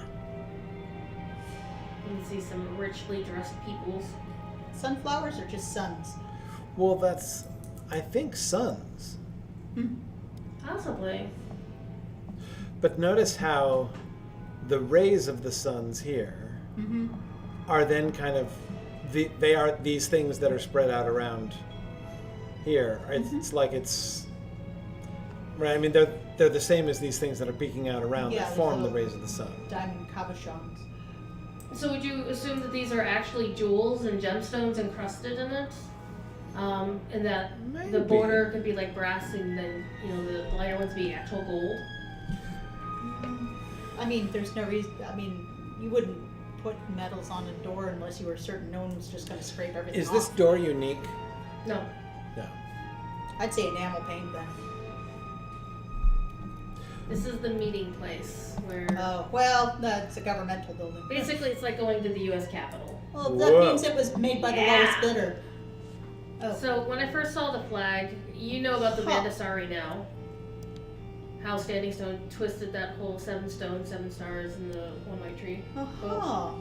You can see some richly dressed peoples. Sunflowers or just suns? Well, that's, I think, suns. Possibly. But notice how the rays of the suns here Mm-hmm. are then kind of, they are these things that are spread out around here. It's like it's, right? I mean, they're the same as these things that are peeking out around Yeah, that form the little- rays of the sun. Diamond cabochons. So would you assume that these are actually jewels and gemstones encrusted in it? And that Maybe. the border could be like brass, and then the lighter ones be actual gold. I mean, there's no reason. I mean, you wouldn't put metals on a door unless you were certain no one was just going to scrape everything Is off. this door unique? No. No. I'd say enamel paint then. This is the meeting place where Oh, well, that's a governmental building. basically it's like going to the U.S. Capitol. Well, that Whoa. means it was made by the Yeah. lowest bidder. Oh, So when I first saw the flag, you know about the Huh. Bandasari now. How Standing Stone twisted that whole 7 stone, 7 stars in the one white tree. uh-huh.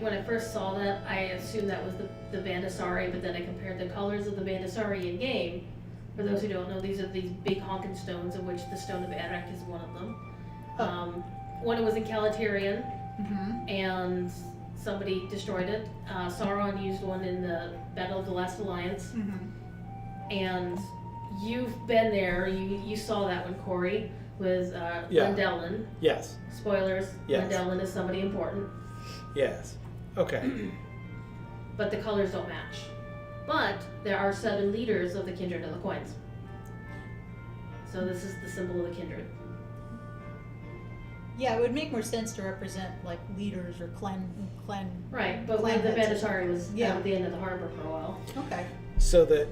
When I first saw that, I assumed that was the Bandasari, but then I compared the colors of the Bandasari in game. For those who don't know, these are these big honkin' stones, of which the Stone of Arak is one of them. Oh. One was in Calaterian, Mm-hmm. and somebody destroyed it. Sauron used one in the Battle of the Last Alliance, Mm-hmm. and you've been there. You saw that one, Corey, with Yeah. Lendelin. Yes. Spoilers, Yes. Lendelin is somebody important, Yes. Okay. but the colors don't match. But there are 7 leaders of the Kindred of the Coins. So this is the symbol of the Kindred. Yeah, it would make more sense to represent like leaders or clan. Right, but Clan the heads. Bandasari was Yeah. out at the end of the harbor for a while. Okay. So that,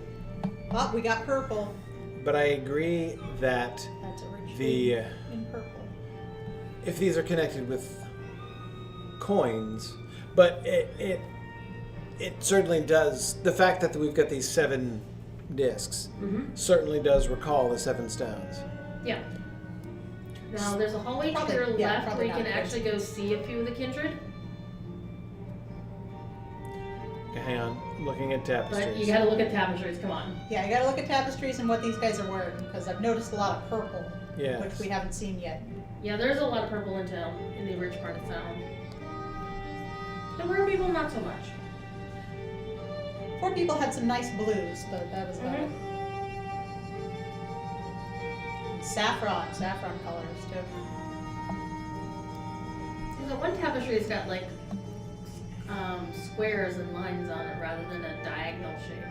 Oh, we got purple. but I agree that That's a rich the food in purple. if these are connected with coins, but it certainly does. The fact that we've got these 7 discs Mm-hmm. certainly does recall the 7 stones. Yeah. Now there's a hallway Probably- to your yeah, left where probably you can not actually go see a few of the Kindred. Okay, hang on, I'm looking at tapestries. But you gotta look at tapestries, come on. Yeah, you got to look at tapestries and what these guys are wearing because I've noticed a lot of purple, Yes. which we haven't seen yet. Yeah, there's a lot of purple in town, in the rich part of town. The rare people, not so much. Poor people had some nice blues, but that was about it. Saffron colors too. The one tapestry has got like squares and lines on it rather than a diagonal shape.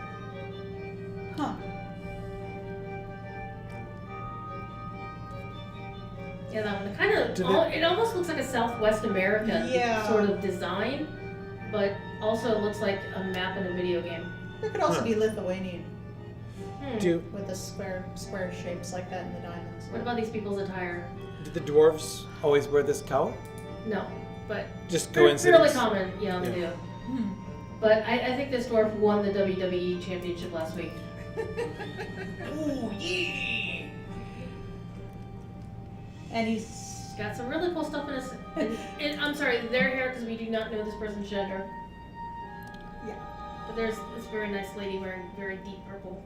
Huh. Yeah, that one kind of, Do they- it almost looks like a Southwest American Yeah. sort of design, but also looks like a map in a video game. It could also Huh. be Lithuanian Do with the square shapes like that in the diamonds. What about these people's attire? the dwarves always wear this color? No, but Just fairly coincidence. common, yeah, they Yeah. do. Hmm. But I think this dwarf won the WWE championship last week. Ooh, yeah. And he's Got some really cool stuff in his. I'm sorry, their hair, because we do not know this person's gender. Yeah. But there's this very nice lady wearing very deep purple.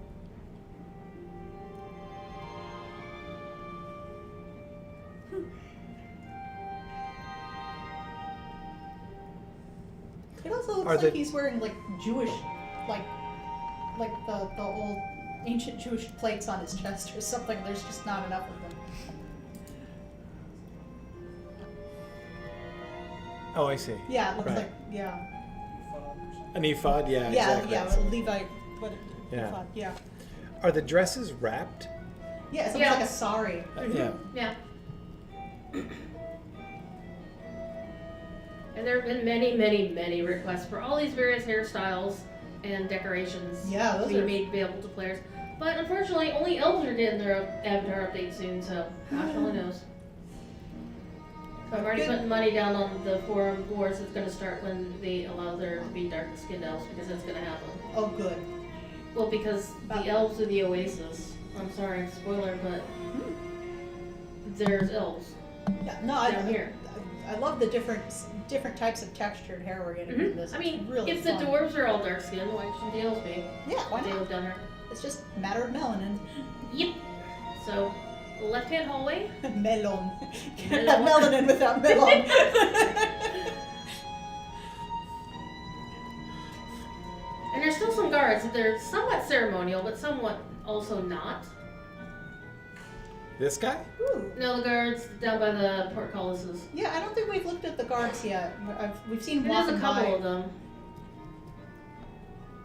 It also looks Are like the- he's wearing like Jewish, like the old ancient Jewish plates on his chest or something. There's just not enough of them. Oh, I see. Yeah, it looks Right. like yeah, An ephod, yeah, yeah, exactly. yeah. Levite, what? Yeah. Yeah. Are the dresses wrapped? Yeah, it looks Yeah. like a sari. Yeah. Yeah. And there have been many, many, many requests for all these various hairstyles and decorations Yeah, to those be are- made available to players. But unfortunately, only elves are getting their avatar update soon, so gosh only knows. So I'm already Good. putting money down on the forum wars that's going to start when they allow there to be dark-skinned elves, because that's going to happen. Oh, good. Well, because the elves are the oasis. I'm sorry, spoiler, but there's elves Yeah, no, down here. I love the different types of textured hair we're getting in this. I mean, It's really if fun. the dwarves are all dark-skinned, why shouldn't the elves be? Yeah, why They not? live down here. It's just a matter of melanin. Yep. So, left-hand hallway. Melon. Can't Melon. have melanin without melon. And there's still some guards. They're somewhat ceremonial, but somewhat also not. This guy? Ooh. No, the guards down by the portcullises. Yeah, I don't think we've looked at the guards yet. We've seen There's a walking couple by. of them.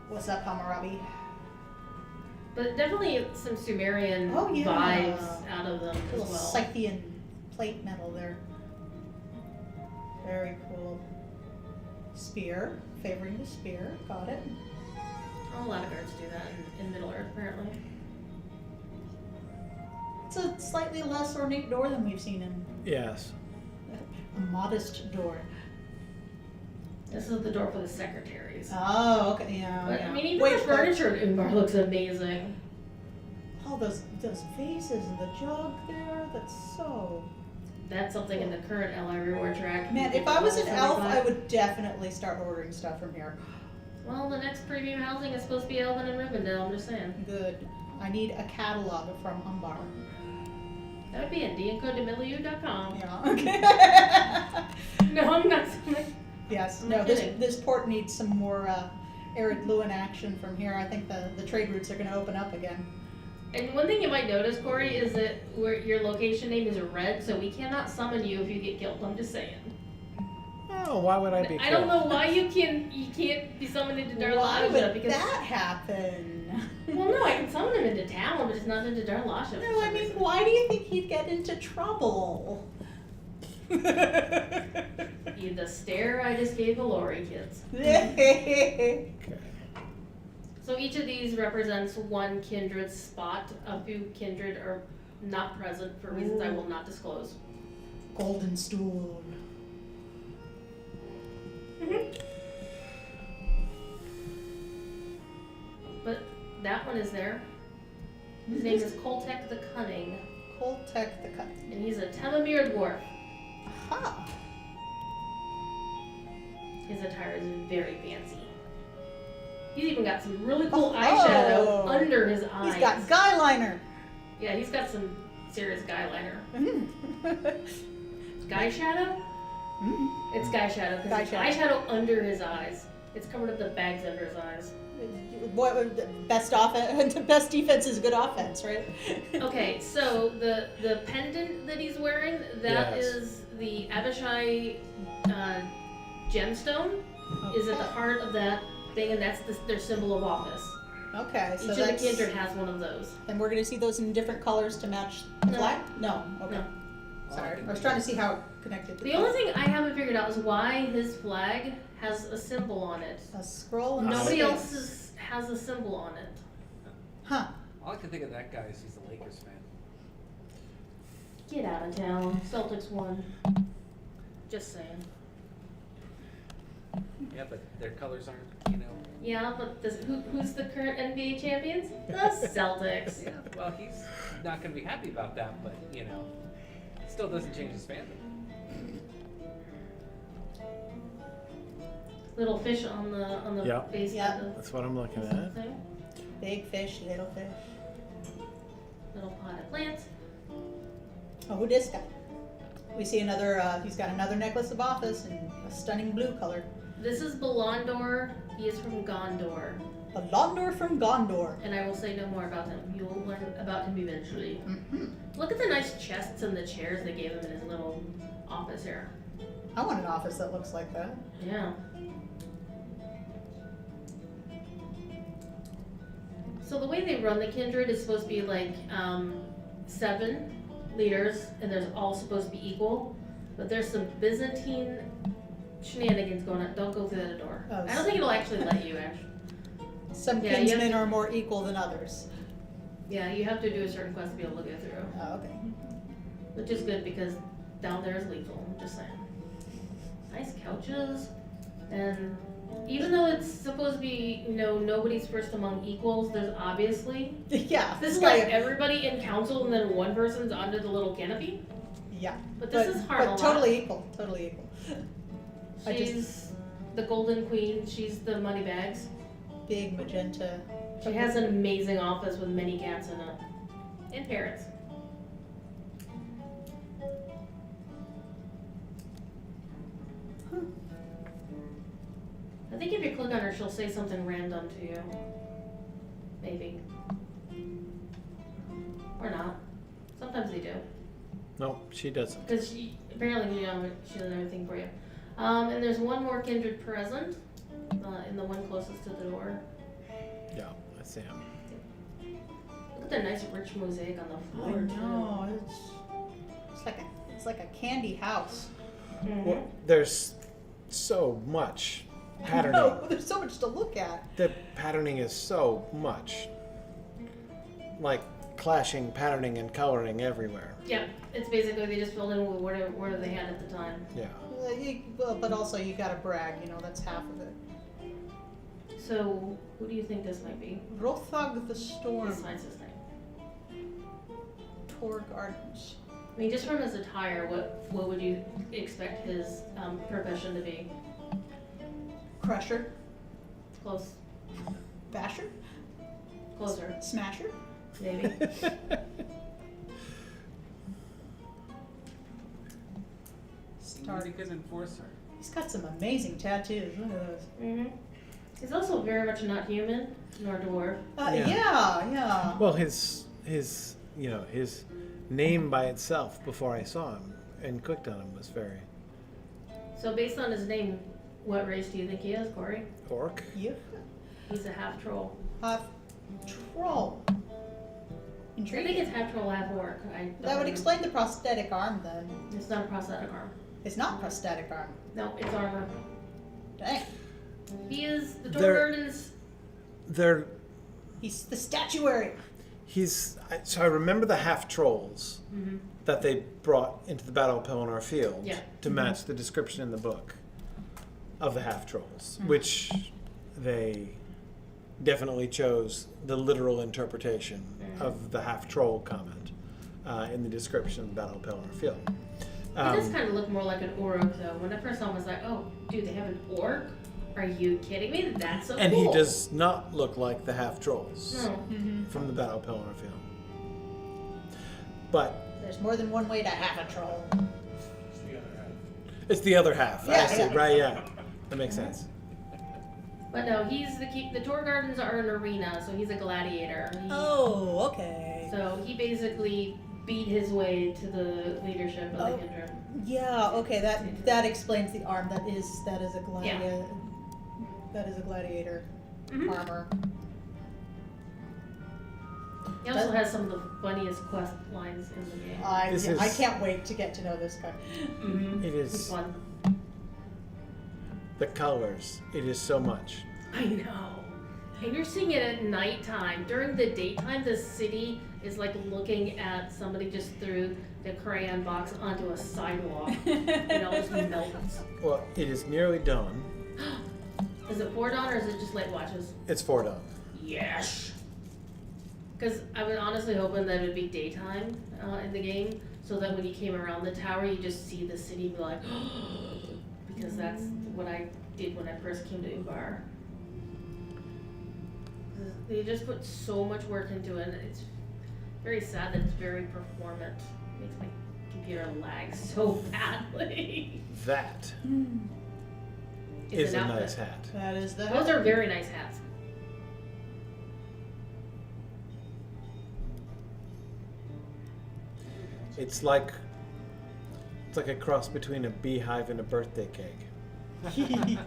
What's up, Hammurabi? But definitely some Sumerian Oh, yeah. vibes out of them as Little well. Scythian plate metal there. Very cool. Spear. Favoring the spear. Got it. Oh, a lot of guards do that in Middle Earth, apparently. It's a slightly less ornate door than we've seen in Yes. a modest door. This is the door for the secretaries. Oh, okay, yeah. But, yeah. I mean, even Wait, the furniture in Umbar looks amazing. oh, those vases and the jug there. That's so. That's something in the current LI reward track. Man, if I was an elf, I would definitely start ordering stuff from here. Well, the next premium housing is supposed to be Elven and Rivendell, I'm just saying. Good. I need a catalog from Umbar. That would be at dncodemilieu.com. Yeah. Okay. No, I'm not. Yes. I'm No. not This kidding. this port needs some more Arid Luin action from here. I think the trade routes are going to open up again. And one thing you might notice, Corey, is that where your location name is red, so we cannot summon you if you get killed. I'm just saying. Oh, why would I be? I don't know why you can't be summoned into Why would Darlasha because. that happen? Well, no, I can summon him into town, but it's not into Darlasha. for No, I some mean, reason. why do you think he'd get into trouble? The stare I just gave Vilori, kids. Okay. So each of these represents one kindred spot. A few kindred are not present for reasons I will not disclose. Golden stool. But that one is there. His name is Koltek the Cunning, Koltek the Cut. and he's a Temamir dwarf. Aha! His attire is very fancy. He's even got some really cool eyeshadow under his eyes. He's got guy liner. Yeah, he's got some serious guy liner. Guy shadow? It's guy shadow Guy because it's eyeshadow under his eyes. It's covered up the bags under his eyes. Best offense, best defense is good offense, right? Okay, so the pendant that he's wearing, that Yes. is the Abishai gemstone. Is at the heart of that thing, and that's their symbol of office. Okay, so Each of the that's, kindred has one of those. and we're gonna see those in different colors to match the No. flag? No. Okay. No. Sorry, I was trying to see how it connected. The only thing I haven't figured out is why his flag has a symbol on it. A scroll. And Nobody a else's has a symbol on it. Huh. All I can think of that guy is he's a Lakers fan. Get out of town. Celtics won. Just saying. Yeah, but their colors aren't, you know. Yeah, but who's the current NBA champions? The Celtics. Yeah, well, he's not going to be happy about that, but, you know, it still doesn't change his fandom. Little fish on the Yeah. base Yeah. of the That's what I'm looking at. thing. Big fish, little fish. Little pot of plants. Oh, who this guy? We see another. He's got another necklace of office in a stunning blue color. This is Belandor. He is from Gondor. A Londor from Gondor. And I will say no more about him. You'll learn about him eventually. Mm-hmm. Look at the nice chests and the chairs they gave him in his little office here. I want an office that looks like that. Yeah. So the way they run the kindred is supposed to be like 7 leaders, and they're all supposed to be equal. But there's some Byzantine shenanigans going on. Don't go through that door. Oh, I don't think it'll actually let you, Ash. Some Yeah, you have kinsmen to- are more equal than others. Yeah, you have to do a certain quest to be able to go through. Oh, okay. Which is good because down there is lethal. I'm just saying. Nice couches, and even though it's supposed to be, nobody's first among equals, there's obviously Yeah. this is guy- like everybody in council, and then one person's under the little canopy. Yeah. But this is hard. But totally equal. Totally equal. I just- She's the golden queen. She's the money bags. Big magenta. She has an amazing office with many cats in it, and parrots. I think if you click on her, she'll say something random to you. Maybe. Or not. Sometimes they do. No, she doesn't. Because she apparently she does everything for you. And there's one more kindred present, in the one closest to the door. Yeah, I see him. Look at the nice rich mosaic on the I floor. know. It's like a candy house. Well, there's so much patterning. No, there's so much to look at. The patterning is so much. Like clashing patterning and coloring everywhere. Yeah, it's basically they just filled in with whatever they had at the time. Yeah. But also you gotta brag, that's half of it. So, who do you think this might be? Rothog the Storm, Besides his name. Tor Gardens. I mean, just from his attire, what would you expect his profession to be? Crusher, Close. Basher, Closer. Smasher. Maybe. Star. He's a good enforcer. He's got some amazing tattoos. Look at those. Mm-hmm. He's also very much not human, nor dwarf. Yeah. Well, his name by itself before I saw him and clicked on him was very So based on his name, what race do you think he is, Corey? orc. Yeah. He's a half troll. Troll. I think Intriguing. it's half troll, half orc. That would explain the prosthetic arm then. It's not a prosthetic arm. It's not prosthetic arm. No, it's armor. Dang. He is the They're- Dorgardens. He's the statuary. So I remember the half trolls Mm-hmm. that they brought into the Battle of Pelennor Field Yeah. to match the description in the book of the half trolls, Mm-hmm. which they definitely chose the literal interpretation of the half troll comment in the description of the Battle of Pelennor Field. He does kind of look more like an orc, though. When I first saw him, I was like, oh, dude, they have an orc? Are you kidding me? That's so And cool. he does not look like the half trolls No. from the Battle of Pelennor Field. But There's more than one way to have a troll. it's the other half. I Yeah, see. yeah. Right? Yeah, that makes sense. But no, he's the Dorgardens are an arena, so he's a gladiator. Oh, okay. So he basically beat his way to the leadership of Oh. the Kindred. Yeah, okay, that explains the arm. That is a gladiator. Yeah. That is a gladiator Mhm. armor. He also has some of the funniest quest lines in the game. I can't wait to get to know this guy. Mm-hmm. It It's is fun. the colors. It is so much. I know. And you're seeing it at nighttime. During the daytime, the city is like looking at somebody just threw the crayon box onto a sidewalk. It all just melts. Well, it is nearly dawn. Is it 4 dawn or is it just late watches? It's 4 dawn. Yes. Because I was honestly hoping that it would be daytime in the game, so that when you came around the tower, you just see the city be like, because that's what I did when I first came to Umbar. They just put so much work into it, and it's very sad that it's very performant. It makes my computer lag so badly. That It's is an a outfit. nice hat. That is the Those are very nice hats. It's like a cross between a beehive and a birthday cake.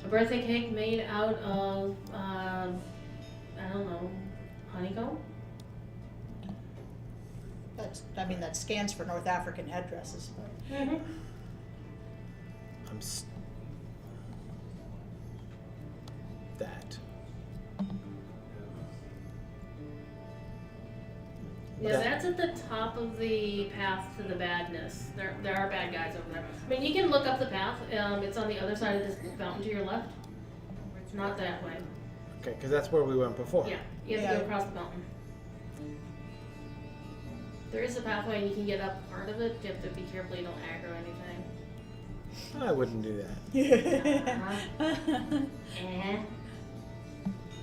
A birthday cake made out of, I don't know, honeycomb? that scans for North African headdresses. But Mm-hmm. That. Yeah, That- that's at the top of the path to the badness. There are bad guys over there. I mean, you can look up the path. It's on the other side of this mountain to your left. It's not that way. Okay, because that's where we went before. Yeah, you have to go across the mountain. There is a pathway and you can get up part of it. You have to be careful you don't aggro anything. I wouldn't do that.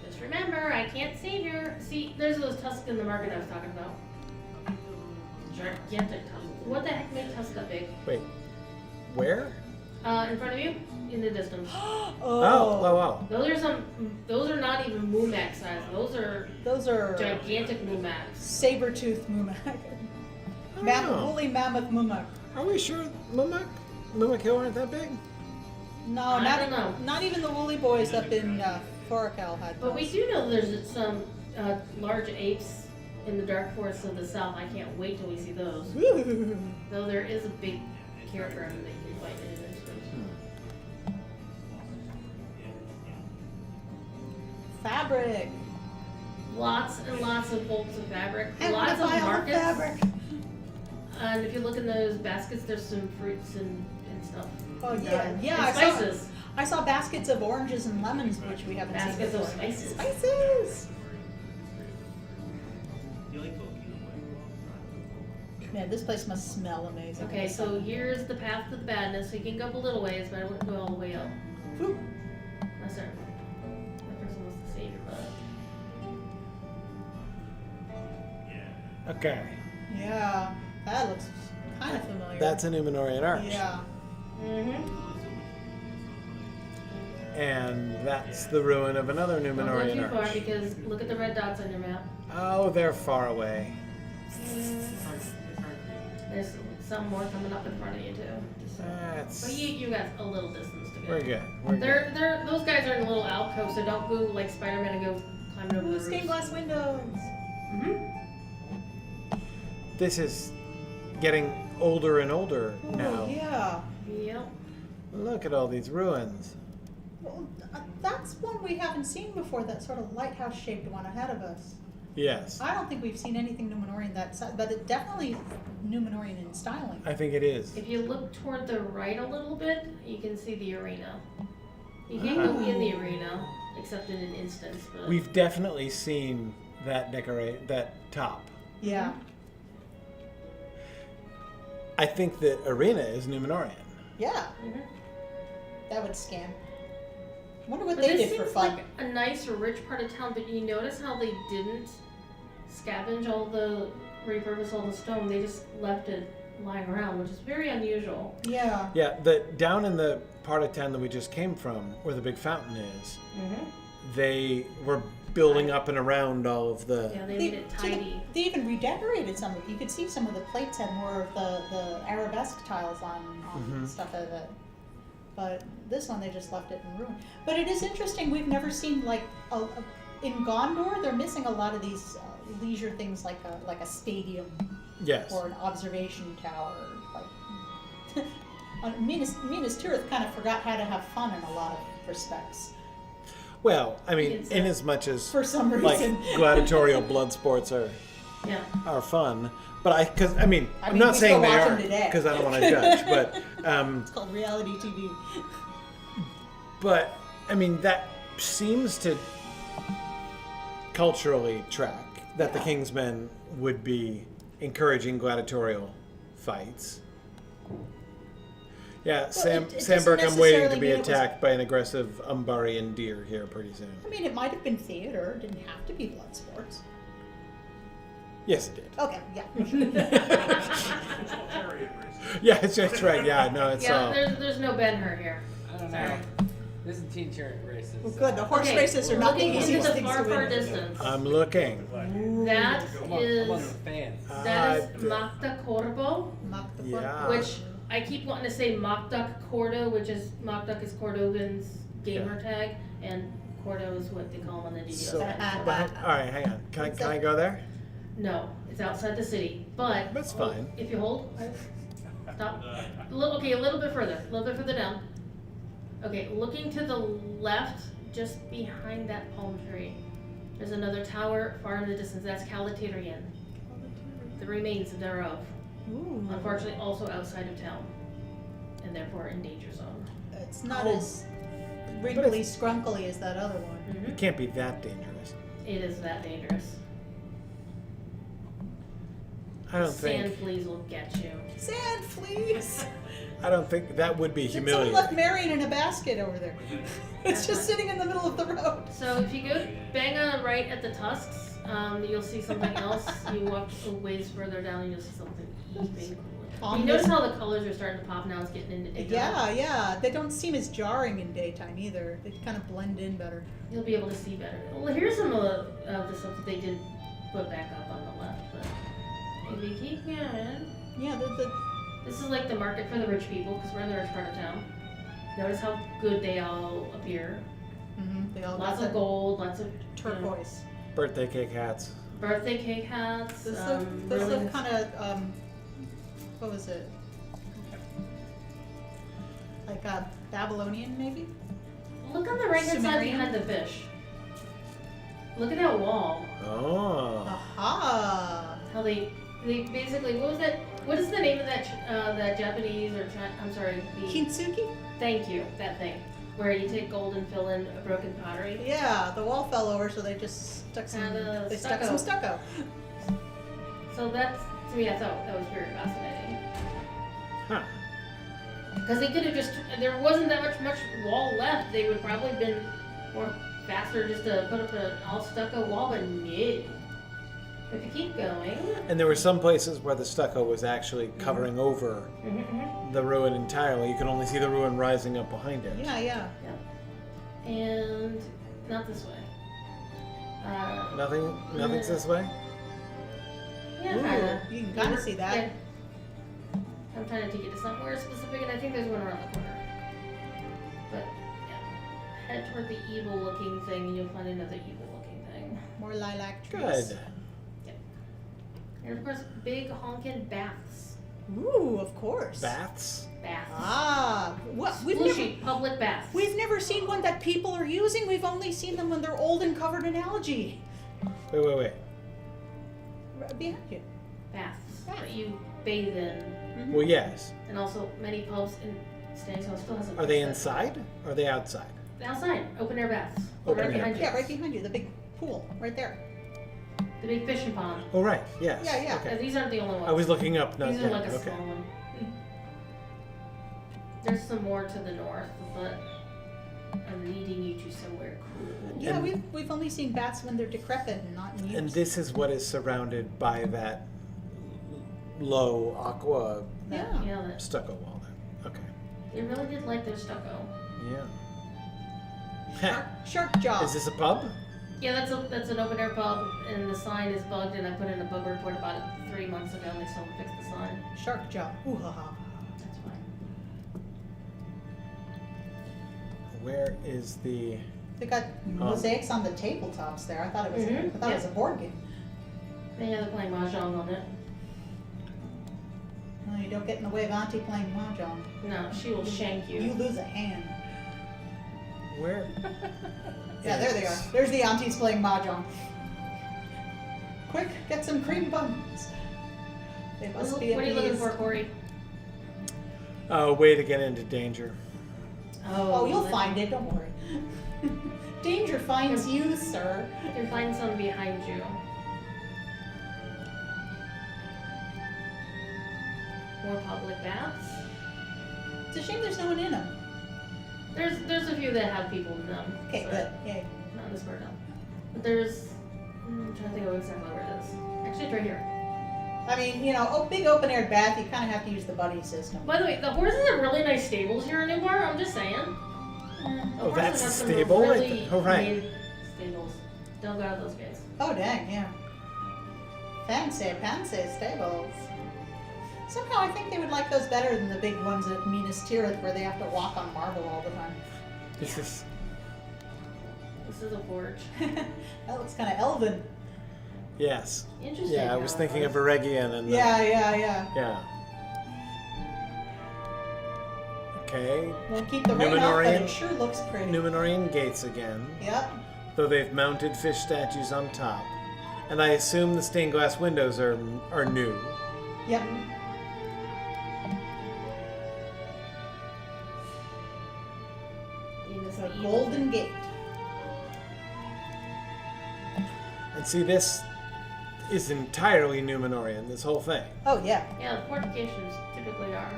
Just remember, I can't save your... See, there's those tusks in the market I was talking about. Gigantic tusks. What the heck made tusks that big? Wait, where? In front of you, in the distance. Oh, wow. Those are not even Mumak size. Those are Gigantic Mumaks. saber-toothed mumak. Oh. Woolly mammoth mumak. Are we sure Mumak Hill aren't that big? No, I don't know. not even the woolly boys up in Foracal had But those. we do know there's some large apes in the dark forests of the south. I can't wait till we see those. Woo. Though there is a big character that you can fight in it. Fabric. Lots and lots of bolts of fabric. I want Lots to of buy all the markets. fabric. And if you look in those baskets, there's some fruits and stuff. Oh yeah, And yeah. spices. I saw baskets of oranges and lemons, which we haven't seen Baskets before. of spices. Spices. Man, this place must smell amazing. Okay, so here's the path to the badness. So you can go up a little ways, but I wouldn't go all the way up. Whew. Unless that person wants to save your butt. Okay. Yeah, that looks kind of familiar. That's a Numenorian arch. Yeah. Mm-hmm. And that's the ruin of another Don't go Numenorian too far arch. because look at the red dots on your map. Oh, they're far away. There's some more coming up in front of you too. That's... But you got a little distance to go. We're good. We're good. They're those guys are in a little alcove, so don't go like Spider-Man and go climbing over Ooh, the stained roofs. glass windows. Mm-hmm. This is getting older and older Oh, now. yeah. Yep. Look at all these ruins. Well, that's one we haven't seen before, that sort of lighthouse-shaped one ahead of us. Yes, I don't think we've seen anything Numenorian that size, but it definitely Numenorian in styling. I think it is. If you look toward the right a little bit, you can see the arena. You can't go in the arena, except in an instance. But We've definitely seen that that top. Yeah. I think that arena is Numenorian. Yeah, Mhm. that would scan. I wonder what But they this did for seems fun. like a nice, rich part of town. But you notice how they didn't scavenge repurpose all the stone. They just left it lying around, which is very unusual. Yeah. Yeah, down in the part of town that we just came from, where the big fountain is, Mm-hmm. they were building up and around all of the. Yeah, they made it tidy. They even redecorated some of it. You could see some of the plates had more of the arabesque tiles on Mhm. stuff of it. But this one, they just left it in ruin. But it is interesting. We've never seen like in Gondor. They're missing a lot of these leisure things, like a stadium Yes. or an observation tower. Like Minas Tirith kind of forgot how to have fun in a lot of respects. Well, I mean, It's, in as much as For some like reason. gladiatorial blood sports Yeah. are fun, but I'm mean, not we saying still they watch are them today. because I don't want to judge, but It's called reality TV. but I mean that seems to culturally track that the Kingsmen would be encouraging gladiatorial fights. Yeah, it Sam doesn't Burke, I'm waiting to necessarily be mean it was- attacked by an aggressive Umbarian deer here pretty soon. I mean, it might have been theater. It didn't have to be blood sports. Yes, it did. Okay, yeah. Yeah, that's right. Yeah, no, it's Yeah, there's no Ben-Hur here. I don't know. Sorry. This is teen chariot races. Well, good. The horse Okay, races are not the looking into easiest the things far, to far win. distance. I'm looking. That I'm one of the is fans. Magda Corbo, Mock the Yeah. which I keep wanting to say Mokduk Cordo, which is Mokduk is Cordogan's gamer tag, and Cordo is what they call him on the DDO So, side. but, all right, hang on. Can I go there? No, it's outside the city, but That's fine. if you hold, stop. Okay, a little bit further down. Okay, looking to the left, just behind that palm tree, there's another tower far in the distance. That's Calaterian, the remains thereof. Ooh. Unfortunately, also outside of town, and therefore in danger zone. It's not Oh. as wrinkly, scrunkly as that other one. It can't be that dangerous. It is that dangerous. I don't Sand think. fleas will get you. Sand fleas! I don't think that would be Someone humiliating. left Marion in a basket over there. It's just sitting in the middle of the road. So if you go bang on right at the tusks, you'll see something else. You walk a ways further down, and you'll see something even cooler. You notice how the colors are starting to pop now? It's getting into daytime. Yeah. They don't seem as jarring in daytime either. They kind of blend in better. You'll be able to see better. Well, here's some of the stuff that they did put back up on the left. But if you keep going, Yeah, this is like the market for the rich people because we're in the rich part of town. Notice how good they all appear. they all Lots got of gold, lots of turquoise. Birthday cake hats. Birthday cake hats. This really- look kind of what was it? Like a Babylonian, maybe? Look on the right hand side Sumerian? behind the fish. Look at that wall. Oh. Aha! How they basically, what was that? What is the name of that Japanese or I'm sorry, the Kintsugi? thank you, that thing where you take gold and fill in a broken pottery. Yeah, the wall fell over, so they just stuck some. And, They stuck stucco. some stucco. So that's, to me, I thought that was very fascinating. Huh. Because they could have just, there wasn't that much wall left. They would probably been more faster just to put up an all stucco wall, but no. If you keep going. And there were some places where the stucco was actually covering over the ruin entirely. You could only see the ruin rising up behind it. Yeah, yeah. And not this way. Nothing's this way? Yeah, Ooh, kinda. you can kinda see that. Yeah. I'm trying to take you to somewhere specific, and I think there's one around the corner. But yeah, head toward the evil-looking thing, and you'll find another evil-looking thing. More lilac trees. Good. And of course, big honkin' baths. Ooh, of course. Baths? Baths. Ah, what? Slushy, public baths. We've never seen one that people are using. We've only seen them when they're old and covered in algae. Wait. Right behind you. Baths that you bathe in, Well, yes. and also many pubs in Stansville still hasn't. Are they fixed that. inside? Or are they outside? Outside, open air baths. Open right air. behind you. Yeah, right behind you. The big pool, right there. The big fishing pond. Oh, right. Yes. Yeah, yeah. Okay. These aren't the only ones. I was looking up. Not These are down. like a Okay. small one. There's some more to the north, but I'm leading you to somewhere cool. Yeah, And- we've only seen bats when they're decrepit and not in use. And this is what is surrounded by that low aqua Yeah. Yeah, that, stucco wall there. Okay. they really did like their stucco. Yeah. Shark jaw. Is this a pub? Yeah, that's an open air pub, and the sign is bugged, and I put in a bug report about it 3 months ago, and they still haven't fixed the sign. Shark jaw. Ooh ha ha. That's fine. Where is the... They got mosaics on the tabletops there. I thought it was. Mhm. I thought it was a board game. Yeah, they're playing mahjong on it. No, you don't get in the way of Auntie playing mahjong. No, she will shank You you. lose a hand. Where? Yeah, there they are. There's the aunties playing mahjong. Quick, get some cream buns. They must be What are you looking appeased. for, Corey? Way to get into danger. Oh, you'll then find it. Don't worry. Danger finds you, sir. You can find some behind you. More public baths. It's a shame there's no one in them. There's a few that have people in them. Okay, so- good. Yay. Not in this part, no. But there's. I'm trying to think of exactly where it is. Actually, it's right here. I mean, big open air bath, you kind of have to use the buddy system. By the way, the horses have really nice stables here in Umbar. I'm just saying. The Oh, that's horses have a some stable right really there. Oh, right. mean stables. Don't go out those gates. Oh, dang, yeah. Fancy stables. Somehow I think they would like those better than the big ones at Minas Tirith where they have to walk on marble all the time. This is... This is a forge. That looks kind of elven. Yes. Interesting. Yeah, I was how thinking it of Eregion and... Yeah. Yeah. Okay. Won't keep the rain off, but Numenorian? it sure looks pretty. Numenorian gates again. Yep. Though they've mounted fish statues on top. And I assume the stained glass windows are new. Yep. Venus The the evil Golden thing. Gate. And see, this is entirely Numenorian, this whole thing. Oh, yeah. Yeah, the fortifications typically are.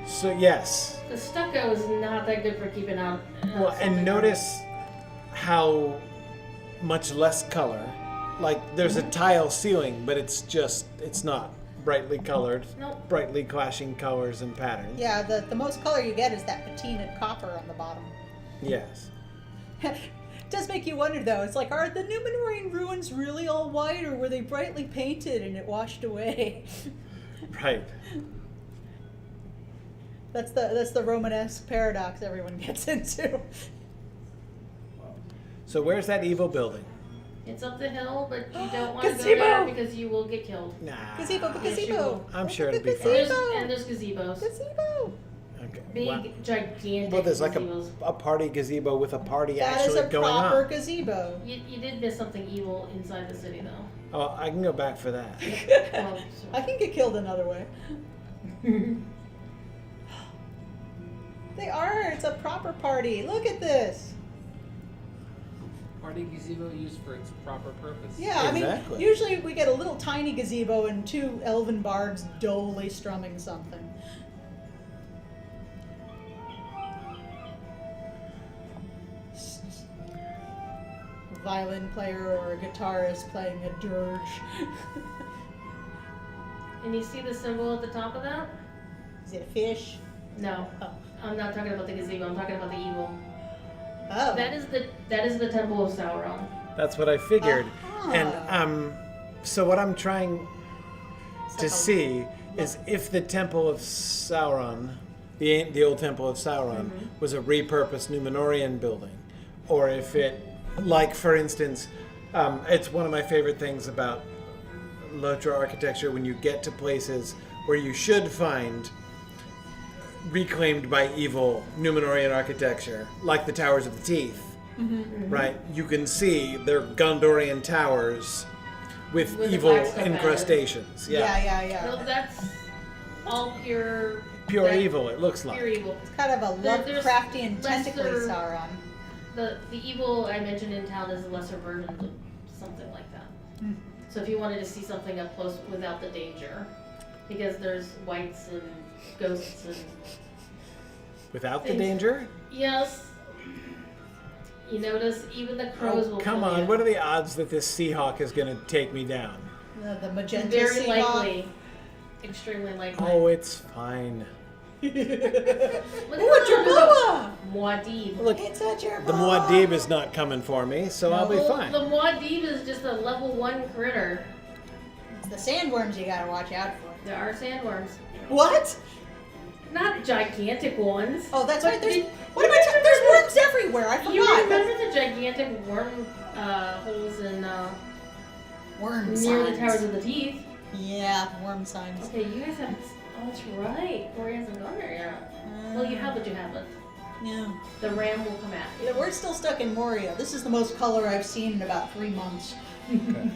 So, yes. The stucco is not that good for keeping out. Well, and notice how much less color. Like, there's a tile ceiling, but it's not brightly colored. Nope. Brightly clashing colors and patterns. Yeah, the most color you get is that patinate copper on the bottom. Yes. It does make you wonder, though. It's like, are the Numenorian ruins really all white, or were they brightly painted and it washed away? Right. That's the Romanesque paradox everyone gets into. So where's that evil building? It's up the hill, but you don't want to go Gazebo! there because you will get killed. Nah. Gazebo, Yes, you gazebo. will. I'm sure it'll be Gazebo. fine. And there's gazebos. Gazebo. Okay. Big, Wow. gigantic Well, there's like gazebos. a party gazebo with a party That is actually a going proper on. gazebo. You did miss something evil inside the city, though. Oh, I can go back for that. Well, I can get killed another way. They are. It's a proper party. Look at this. Party gazebo used for its proper purpose. Yeah, I Exactly. mean, usually we get a little tiny gazebo and two elven bards dolely strumming something. Violin player or a guitarist playing a dirge. and you see the symbol at the top of that? Is it a fish? No. Oh. I'm not talking about the gazebo. I'm talking about the evil. Oh. That is the Temple of Sauron. That's what I figured. Uh-huh. And so what I'm trying It's to like a- see is if the Temple of Sauron, the old Temple of Sauron, was a repurposed Númenórean building, or if it, like for instance, it's one of my favorite things about LOTRO architecture when you get to places where you should find reclaimed by evil Númenórean architecture, like the Towers of the Teeth. Right, you can see they're Gondorian towers with With the evil black stuff added. incrustations. Yeah, Well, that's all pure pure that- evil. It looks like. pure evil. It's kind of a There's Lovecraftian tentacly lesser- Sauron. The evil I mentioned in town is a lesser version of something like that. Hmm. So if you wanted to see something up close without the danger, because there's wights and ghosts and Without the Things- danger? yes, you notice even the crows Oh, will come kill on. you. What are the odds that this Seahawk is going to take me down? The magenta Very Seahawk. likely, extremely likely. Oh, it's fine. Look Ooh, a at Jerboa! Muad'Dib. Look, It's a Jerboa! the Muad'Dib is not coming for me, so I'll be Well, fine. The Muad'Dib is just a level 1 critter. It's the sandworms you gotta watch out for. There are sandworms. What? Not gigantic ones. Oh, that's But right. There's did- what am I? There's worms everywhere. I You forgot. remember the gigantic worm holes in Worm near signs. the Towers of the Teeth? Yeah, worm signs. Okay, you guys haven't. Oh, that's right. Corey hasn't gone there yet. Well, you have, but you haven't. Yeah. The ram will come at you. Yeah, we're still stuck in Moria. This is the most color I've seen in about 3 months. Okay.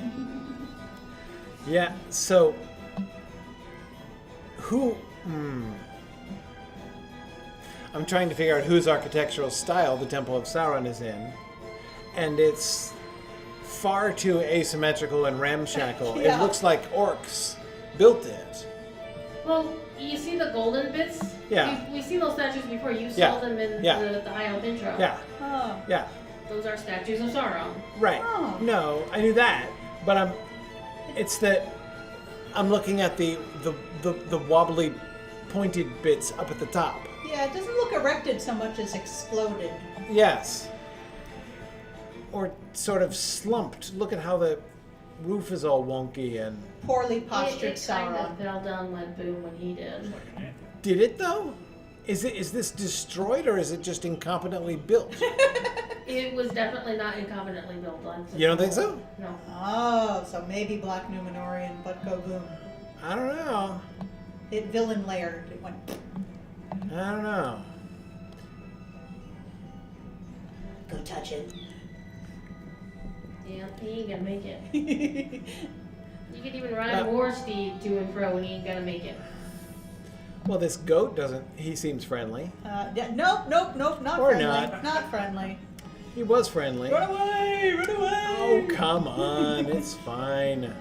Yeah, so who I'm trying to figure out whose architectural style the Temple of Sauron is in, and it's far too asymmetrical and ramshackle. Yeah. It looks like orcs built it. Well, you see the golden bits? Yeah. We've seen those statues before. You saw Yeah. them in Yeah. the High Elf intro. Yeah, Oh. yeah, Those are statues of Sauron. right. Oh. No, I knew that, but it's that I'm looking at the wobbly pointed bits up at the top. Yeah, it doesn't look erected so much as exploded. Yes. Or sort of slumped. Look at how the roof is all wonky and... Poorly postured It kind Sauron. of fell down like boom when he did. Like an anthem. Did it though? Is this destroyed or is it just incompetently built? It was definitely not incompetently built. You don't think so? No. Oh, so maybe Black Númenórean, but go boom. I don't know. It villain layered. It went. I don't know. Go touch it. Yeah, he ain't gonna make it. You could even ride a war steed to and fro and he ain't gonna make it. Well, this goat doesn't... He seems friendly. Nope, not Or friendly. not. Not friendly. He was friendly. Run away! Run away! Oh, come on. It's fine.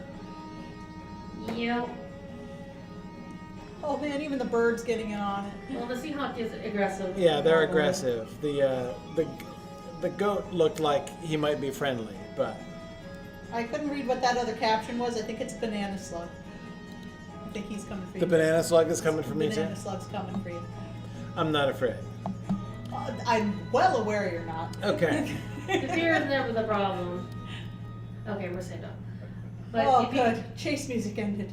Yep. Oh man, even the bird's getting in on it. Well, the Seahawk is aggressive. Yeah, they're Normally. aggressive. The goat looked like he might be friendly, but... I couldn't read what that other caption was. I think it's banana slug. I think he's coming for you. The banana slug is coming for me too? Banana slug's coming for you. I'm not afraid. I'm well aware you're not. Okay. The fear is never the problem. Okay, we're saved up. But Oh, if you, good. Chase music ended.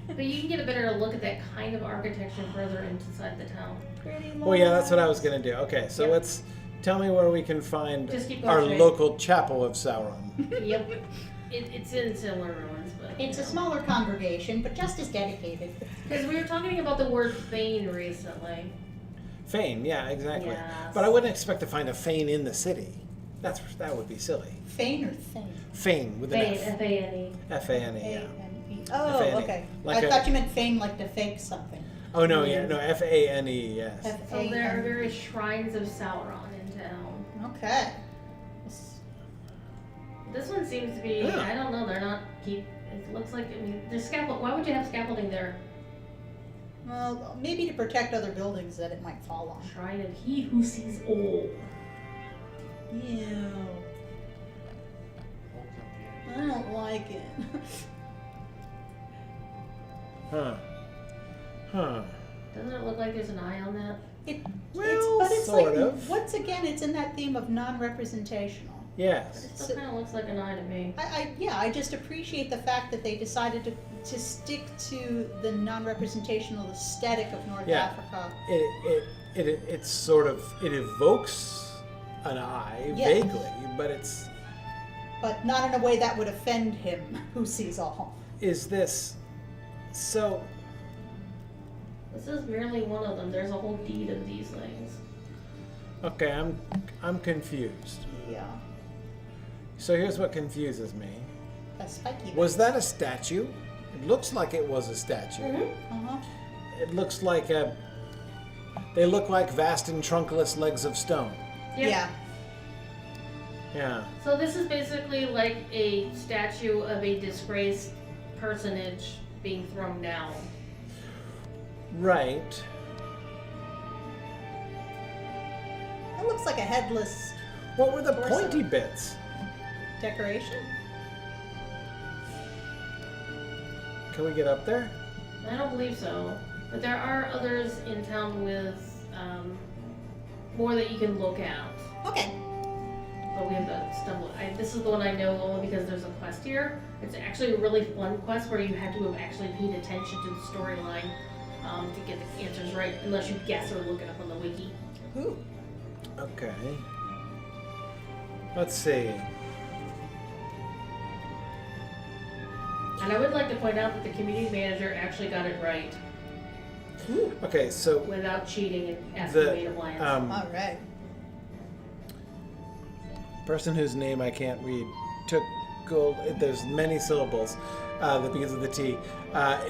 But you can get a better look at that kind of architecture further inside the town. Pretty Well, yeah, that's what I was gonna do. Okay, so Yep. let's Tell me where we can find Just keep our going straight. local chapel of Sauron. Yep. It's in similar ruins, but It's a smaller congregation, but just as dedicated. because we were talking about the word Fane recently. Fane, yeah, exactly. Yes. But I wouldn't expect to find a Fane in the city. That would be silly. Fane or Thane? Fane with an Fane, F. F-A-N-E. F-A-N-E, yeah. A-N-E. Oh, F-A-N-E. okay. Like I a- thought you meant feign like to fake something. Oh, no, yeah, no, F-A-N-E, yes. So there are various shrines of Sauron in town. Okay. This one seems to be, Yeah. I don't know, they're not it looks like, I mean, there's why would you have scaffolding there? Well, maybe to protect other buildings that it might fall on. Shrine of He Who Sees All. Ew. I don't like it. Huh. Huh. Doesn't it look like there's an eye on that? Well, it's sort like, of. once again, it's in that theme of non-representational. Yes. It still kind of looks like an eye to me. I just appreciate the fact that they decided to stick to the non-representational aesthetic of North Yeah. Africa. It's sort of, it evokes an eye, Yeah. vaguely, but it's, But not in a way that would offend him who sees all. is this, so, This is merely one of them. There's a whole deed of these things. okay, I'm confused. Yeah. So here's what confuses me. A spiky. Was that a statue? It looks like it was a statue. Uh-huh. It looks like they look like vast and trunkless legs of stone. Yep. Yeah. Yeah. So this is basically like a statue of a disgraced personage being thrown down. Right. That looks like a headless What were the Torso. pointy bits? decoration. Can we get up there? I don't believe so. But there are others in town with more that you can look at. Okay. But we have to stumble. This is the one I know only because there's a quest here. It's actually a really fun quest where you had to have actually paid attention to the storyline to get the answers right, unless you guess or look it up on the wiki. Ooh. Okay. Let's see. And I would like to point out that the community manager actually got it right Ooh. Okay, so without cheating and asking me to lines. All right. person whose name I can't read took gold. There's many syllables that begins with a T.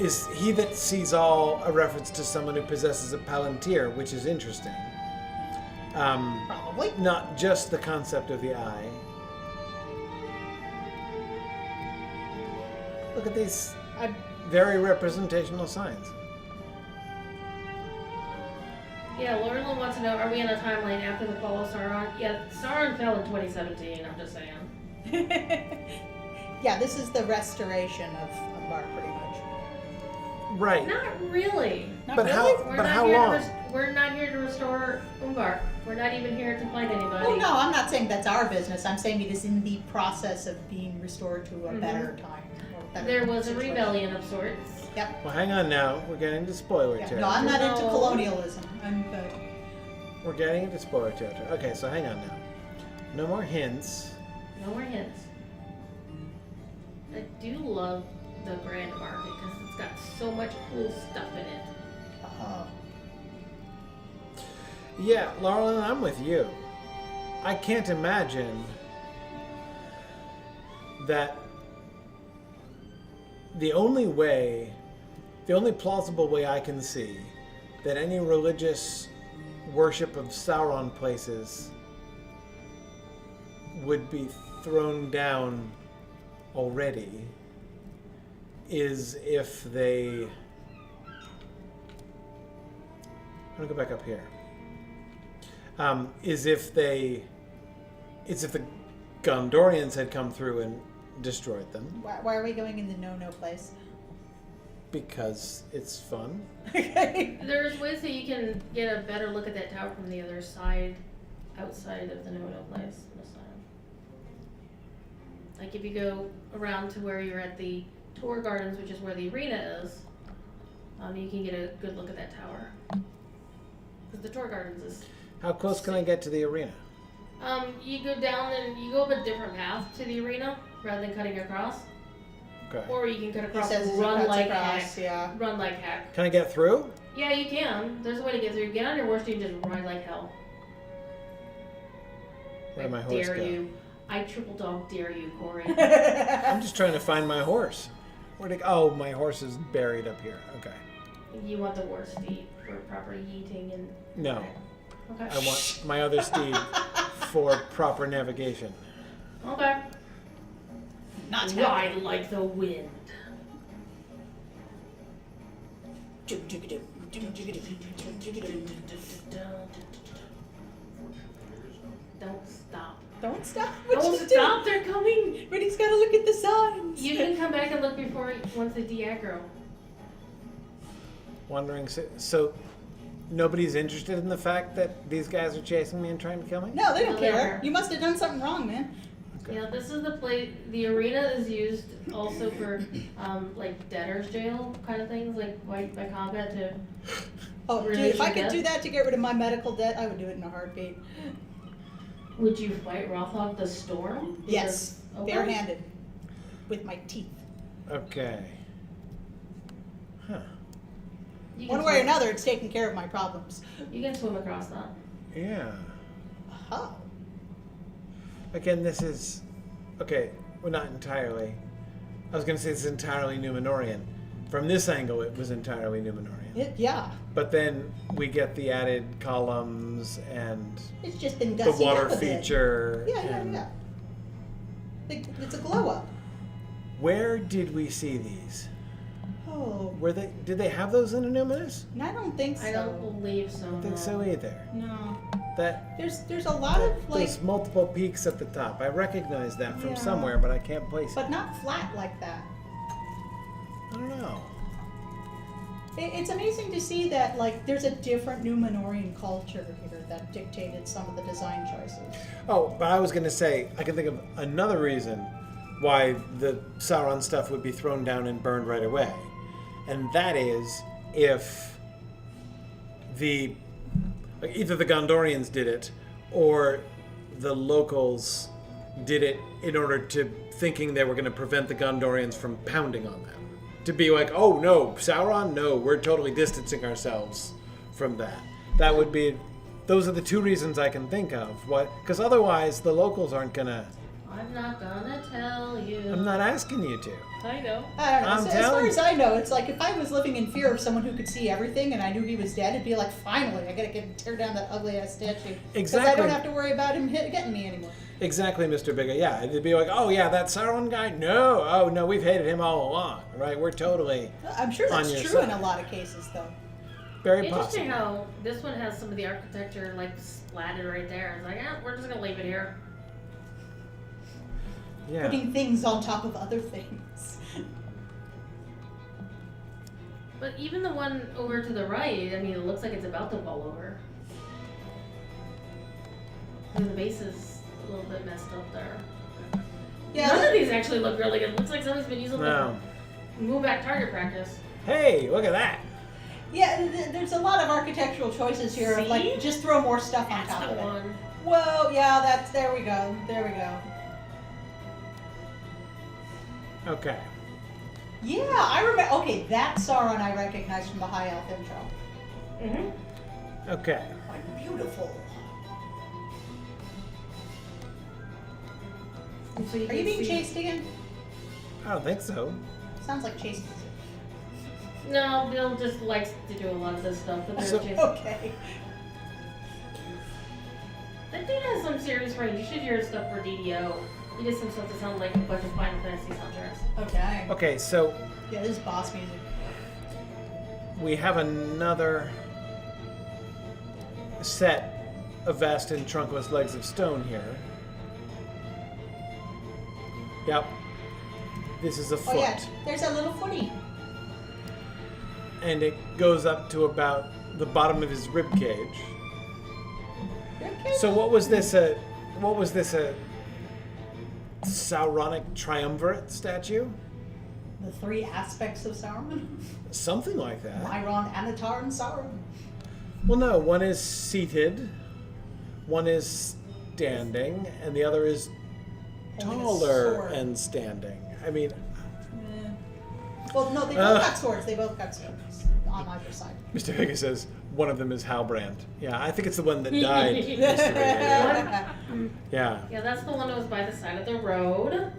Is he that sees all a reference to someone who possesses a palantir, which is interesting. Probably. Not just the concept of the eye. Look at these very representational signs. Yeah, Lauren wants to know, are we in a timeline after the fall of Sauron? Yeah, Sauron fell in 2017, I'm just saying. Yeah, this is the restoration of Umbar, pretty much. Right. Not really. Not But really? how? We're But not how here long? we're not here to restore Umbar. We're not even here to fight anybody. Oh no, I'm not saying that's our business. I'm saying it is in the process of being restored to a better time. Or better There was a situation. rebellion of sorts. Yep. Well, hang on now. We're getting into spoiler Yeah. territory. No, I'm not into No. colonialism. I'm We're getting into spoiler territory. Okay, so hang on now. No more hints. No more hints. I do love the Grand Market because it's got so much cool stuff in it. Yeah, Laurel, I'm with you. I can't imagine that the only plausible way I can see that any religious worship of Sauron places would be thrown down already is if they... I'm gonna go back up here. Is if the Gondorians had come through and destroyed them, why are we going in the no place? because it's fun. Okay. There's ways that you can get a better look at that tower from the other side, outside of the no-no place. This side. Like if you go around to where you're at the Tour Gardens, which is where the arena is, you can get a good look at that tower. Because the Tour Gardens is How close can I get to the arena? You go down and you go up a different path to the arena rather than cutting across. Okay. Or you can cut He across says and as he run cuts like across, heck. yeah. Run like heck. Can I get through? Yeah, you can. There's a way to get through. Get on your horse and just ride like hell. Where'd my I horse dare go? you. I triple dog dare you, Corey. I'm just trying to find my horse. Where'd it go? Oh, my horse is buried up here. Okay. You want the war steed for proper yeeting and... No. Okay. I want my other steed for proper navigation. Okay. Not happy. Ride like the wind. Don't stop. Don't stop. What Don't you stop, they're coming! do? But he's got to look at the signs. You can come back and look before once they de-aggro. Wondering, so nobody's interested in the fact that these guys are chasing me and trying to kill me? No, they don't No, they don't care. care. You must have done something wrong, man. Okay. Yeah, this is the place. The arena is used also for like debtor's jail kind of things, like by combat to. Oh, dude, Really if I should could get- do that to get rid of my medical debt, I would do it in a heartbeat. Would you fight Rothog the Storm? Yes, Because- okay. barehanded, with my teeth. Okay. Huh. You can One way or swim- another, it's taking care of my problems. You can swim across that. Yeah. Oh. Again, this is... Okay, well, not entirely. I was going to say it's entirely Numenorian. From this angle, it was entirely Numenorian. Yeah, But then we get the added columns and it's just been the gussied water up a bit. feature. Yeah, and yeah. It's a glow up. Where did we see these? Oh, Did they have those in Annuminous? and I don't think so. I don't believe so. I don't think no. so either. No, That there's a lot of like, there's multiple peaks at the top. I recognize that from Yeah. somewhere, but I can't place it. but not flat like that. I don't know. It's amazing to see that like there's a different Numenorian culture here that dictated some of the design choices. Oh, but I was going to say, I can think of another reason why the Sauron stuff would be thrown down and burned right away. And that is if either the Gondorians did it or the locals did it in order to thinking they were going to prevent the Gondorians from pounding on them. To be like, oh no, Sauron, no, we're totally distancing ourselves from that. That would be, those are the two reasons I can think of. Because otherwise the locals aren't going to, I'm not gonna tell you. I'm not asking you to. I know. I don't know. I'm As far telling as I know, it's like if I was living in fear of someone who could see everything and I knew he was dead, it'd be like, finally, I gotta tear down that ugly ass statue. Because I Exactly. don't have to worry about him getting me anymore. Exactly, Mr. Bigger. Yeah, it'd be like, oh yeah, that Sauron guy? No. Oh no, we've hated him all along, right? We're totally I'm sure On that's your true in side. a lot of cases, though. very Interesting possible. how this one has some of the architecture like splatted right there. It's like, we're just gonna leave it here. Yeah. Putting things on top of other things. But even the one over to the right, I mean, it looks like it's about to fall over. And the base is a little bit messed up there. Yeah. None of these actually look really good. It looks like someone's been using No. like move back target practice. Hey, look at that. Yeah, there's a lot of architectural choices here. Of See? like, just throw more stuff on That's top the of it. one. Whoa, yeah, there we go. There we go. Okay. Yeah, I remember. Okay, that Sauron I recognize from the High Elf intro. Mm-hmm. Okay. Quite beautiful. And so you Are can you being see- chased again? I don't think so. Sounds like chase music. No, Bill just likes to do a lot of this stuff. But there's So- just, Okay. that dude has some serious range. You should hear his stuff for DDO. He did some stuff that sounds like a bunch of Final Fantasy soundtracks. Okay. Okay, so Yeah, this is boss music. we have another set of vast and trunkless legs of stone here. Yep. This is a foot. Oh yeah, there's that little footy. And it goes up to about the bottom of his rib cage. Okay. So what was this a Sauronic triumvirate statue? The three aspects of Sauron. Something like that. Myron, Anatar, and Sauron. Well, no, one is seated, one is standing, and the other is Holding a taller sword. and standing. I mean, Yeah. Well, no, they both got swords. They both got swords on either side. Mr. Vega says one of them is Halbrand. Yeah, I think it's the one that died. Mr. Vega. Yeah, Yeah, that's the one that was by the side of the road.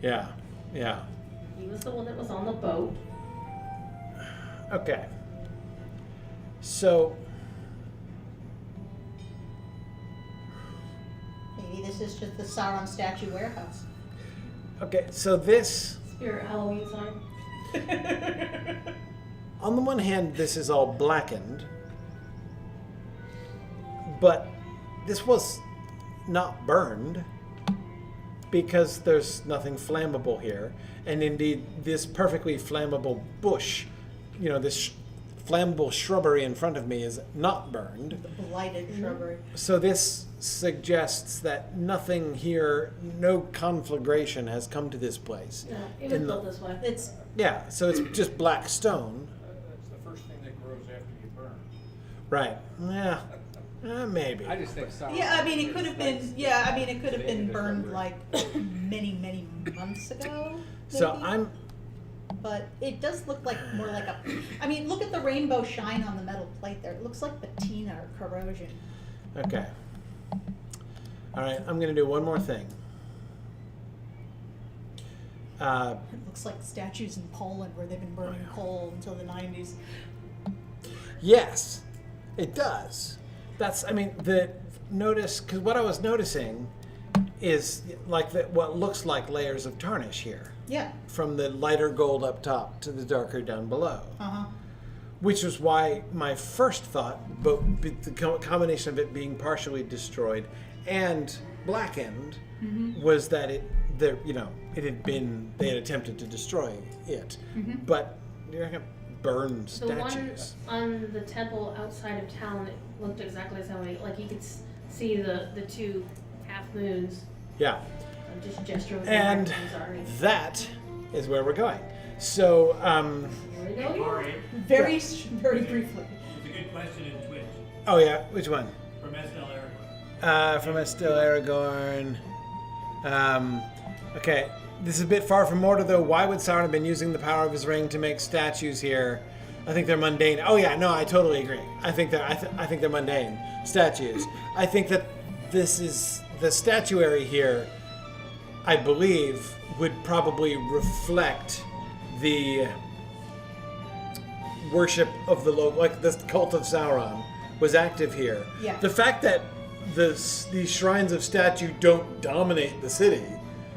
yeah, yeah. He was the one that was on the boat. Okay. So, Maybe this is just the Sauron statue warehouse. okay, so this, Spirit Halloween sign. on the one hand, this is all blackened, but this was not burned because there's nothing flammable here. And indeed, this perfectly flammable bush, this flammable shrubbery in front of me is not burned. The blighted shrubbery. So this suggests that nothing here, no conflagration has come to this place. No, it was In the- built this way. It's Yeah, so it's just black stone. That's the first thing that grows after you burn. Right. Yeah. Maybe. I just think Sauron. yeah. I mean, it could have been. Yeah, I mean, it could have been There's burned no like many months ago. So maybe. But it does look like more like a. I mean, look at the rainbow shine on the metal plate there. It looks like patina or corrosion. Okay. All right, I'm going to do one more thing. It looks like statues in Poland where they've been burning coal until the 90s. Yes, it does. Notice, because what I was noticing is like what looks like layers of tarnish here, Yeah. from the lighter gold up top to the darker down below. Uh-huh. Which was why my first thought, but the combination of it being partially destroyed and blackened, was that it had been, they had attempted to destroy it, but you're gonna burn The one statues. on the temple outside of town, it looked exactly the same way. Like you could see the two half moons. Yeah, I'm just gesturing with and my hands, sorry. that is where we're going. So, Here we go. Corey, Very briefly. it's a good question in Twitch oh yeah, which one? from Estelle Aragorn. From Estelle Aragorn. Okay, this is a bit far from Mordor, though. Why would Sauron have been using the power of his ring to make statues here? I think they're mundane. Oh yeah, no, I totally agree. I think they're mundane statues. I think that this is the statuary here. I believe would probably reflect the worship of the like the cult of Sauron was active here. Yeah. The fact that these shrines of statue don't dominate the city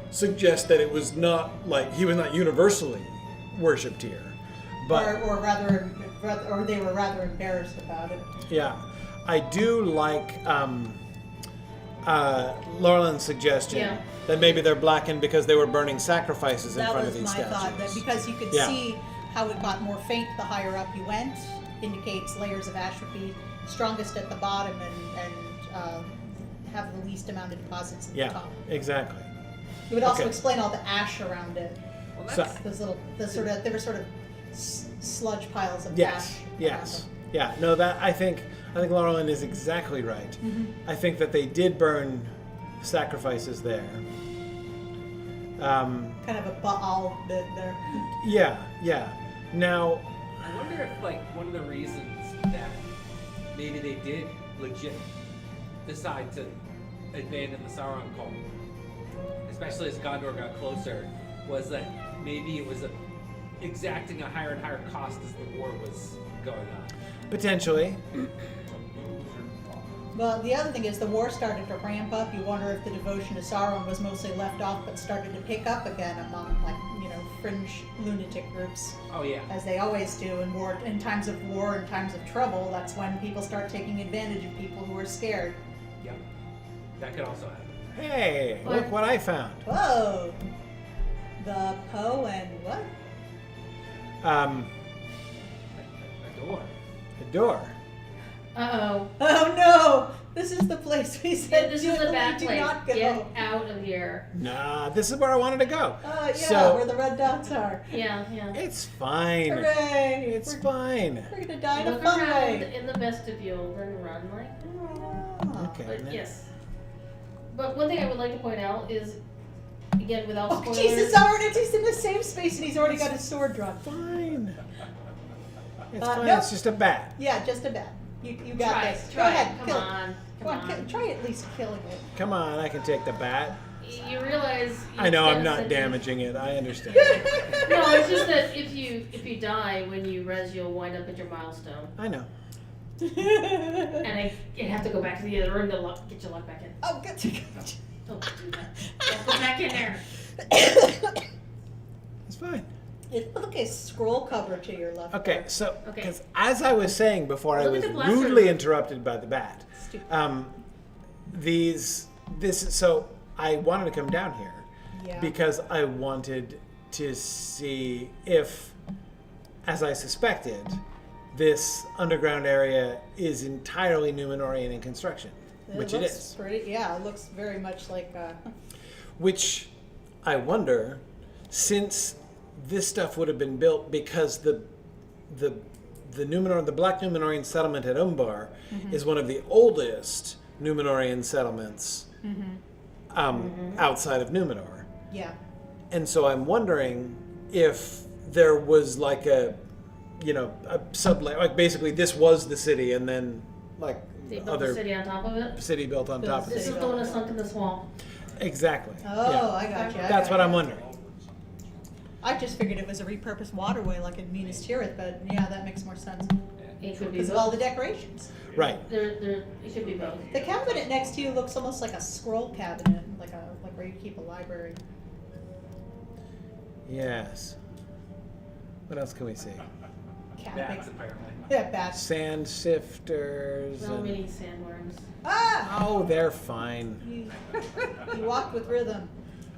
suggests that it was not like he was not universally worshipped here. But or they were rather embarrassed about it. yeah, I do like Laurelin's suggestion Yeah. that maybe they're blackened because they were burning sacrifices in That front was of these my statues. thought, that because you could Yeah. see how it got more faint the higher up you went, indicates layers of ash would be strongest at the bottom and have the least amount of deposits at Yeah, the top. exactly. It would also Okay. explain all the ash around it. Well, So- that's, They were sort of sludge piles of Yes, ash. yes, yeah. No, that I think Laurelin is exactly right. I think that they did burn sacrifices there. Kind of a Baal bit there. Yeah, yeah. Now, I wonder if like one of the reasons that maybe they did legit decide to abandon the Sauron cult, especially as Gondor got closer, was that maybe it was exacting a higher and higher cost as the war was going on. potentially. Well, the other thing is the war started to ramp up. You wonder if the devotion to Sauron was mostly left off but started to pick up again among, fringe lunatic groups, Oh yeah. as they always do in times of war and times of trouble. That's when people start taking advantage of people who are scared. Yep. That could also happen. Hey, look what I found. Whoa! The Poe and what? A A door. door. Uh-oh. Oh no! This is the place we Yeah, said this is the bad do place. not go. Get out of here. Nah, this is where I wanted to go. Yeah, So- where the red dots are. Yeah, yeah. It's fine. Hooray! It's we're, fine. we're gonna die in a Look fun around way. in the vestibule, then run like. Ah. Okay. But now- yes. But one thing I would like to point out is, again, without Oh, spoilers. Jesus, he's in the same space and he's already got his sword drawn. Fine. It's fine. Nope. It's just a bat. Yeah, just a bat. You got Try this. it. Go Try ahead, it. Come kill it. on. Come on, try at least killing it. Come on, I can take the bat. You realize. I know I'm spend not such a- damaging it. I understand. No, it's just that if you die when you res, you'll wind up at your milestone, I know. and you have to go back to the other room to get your luck back in. Oh, good. Don't do that. Don't go back in there. It's fine. It look a scroll cover to your left. Okay, so Okay. because as I was saying before, I Look was at the blaster rudely room. interrupted by the bat. Stupid. So I wanted to come down here Yeah. because I wanted to see if, as I suspected, this underground area is entirely Numenorian in construction, which it looks is. Pretty, yeah, it looks very much like. Which I wonder, since this stuff would have been built because the Black Numenorian settlement at Umbar is one of the oldest Numenorian settlements outside of Numenor. Yeah. And so I'm wondering if there was like a sublet, like basically this was the city and then like They built other the city on top of it. city built on top of This it. is the one that sunk in the swamp. Exactly. Oh, Yeah. I got you. That's what I'm wondering. I just figured it was a repurposed waterway like in Minas Tirith, but yeah, that makes more sense. It could be Because of all both. the decorations. Right. It could be both. The cabinet next to you looks almost like a scroll cabinet, like where you keep a library. Yes. What else can we see? Bats, apparently. Yeah, bats. Sand sifters. So and- many sandworms. Ah! Oh, they're fine. You walked with rhythm.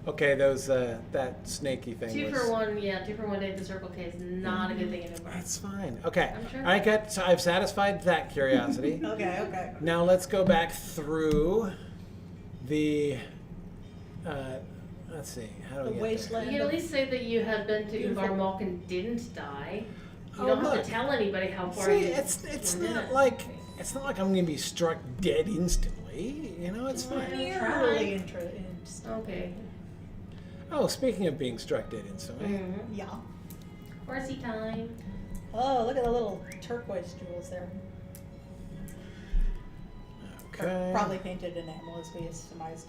Okay, those that snaky thing. Two was- for one day at the Circle K is not a good thing anymore. That's fine. Okay. I'm sure. So I've satisfied that curiosity. Okay. Now let's go back through the. Let's see. How do The we get wasteland. You can at least say that you had been to Umbar Malk and didn't die. You Oh, don't have look. to tell anybody how there? far See, you it's were in not it. like I'm gonna be struck dead instantly. You know, it's Well, fine. You're really interesting. Okay. Oh, speaking of being struck dead instantly, Mm-hmm. Yeah. Horsey time. Oh, look at the little turquoise jewels there. okay. Probably painted enamel, as we surmised.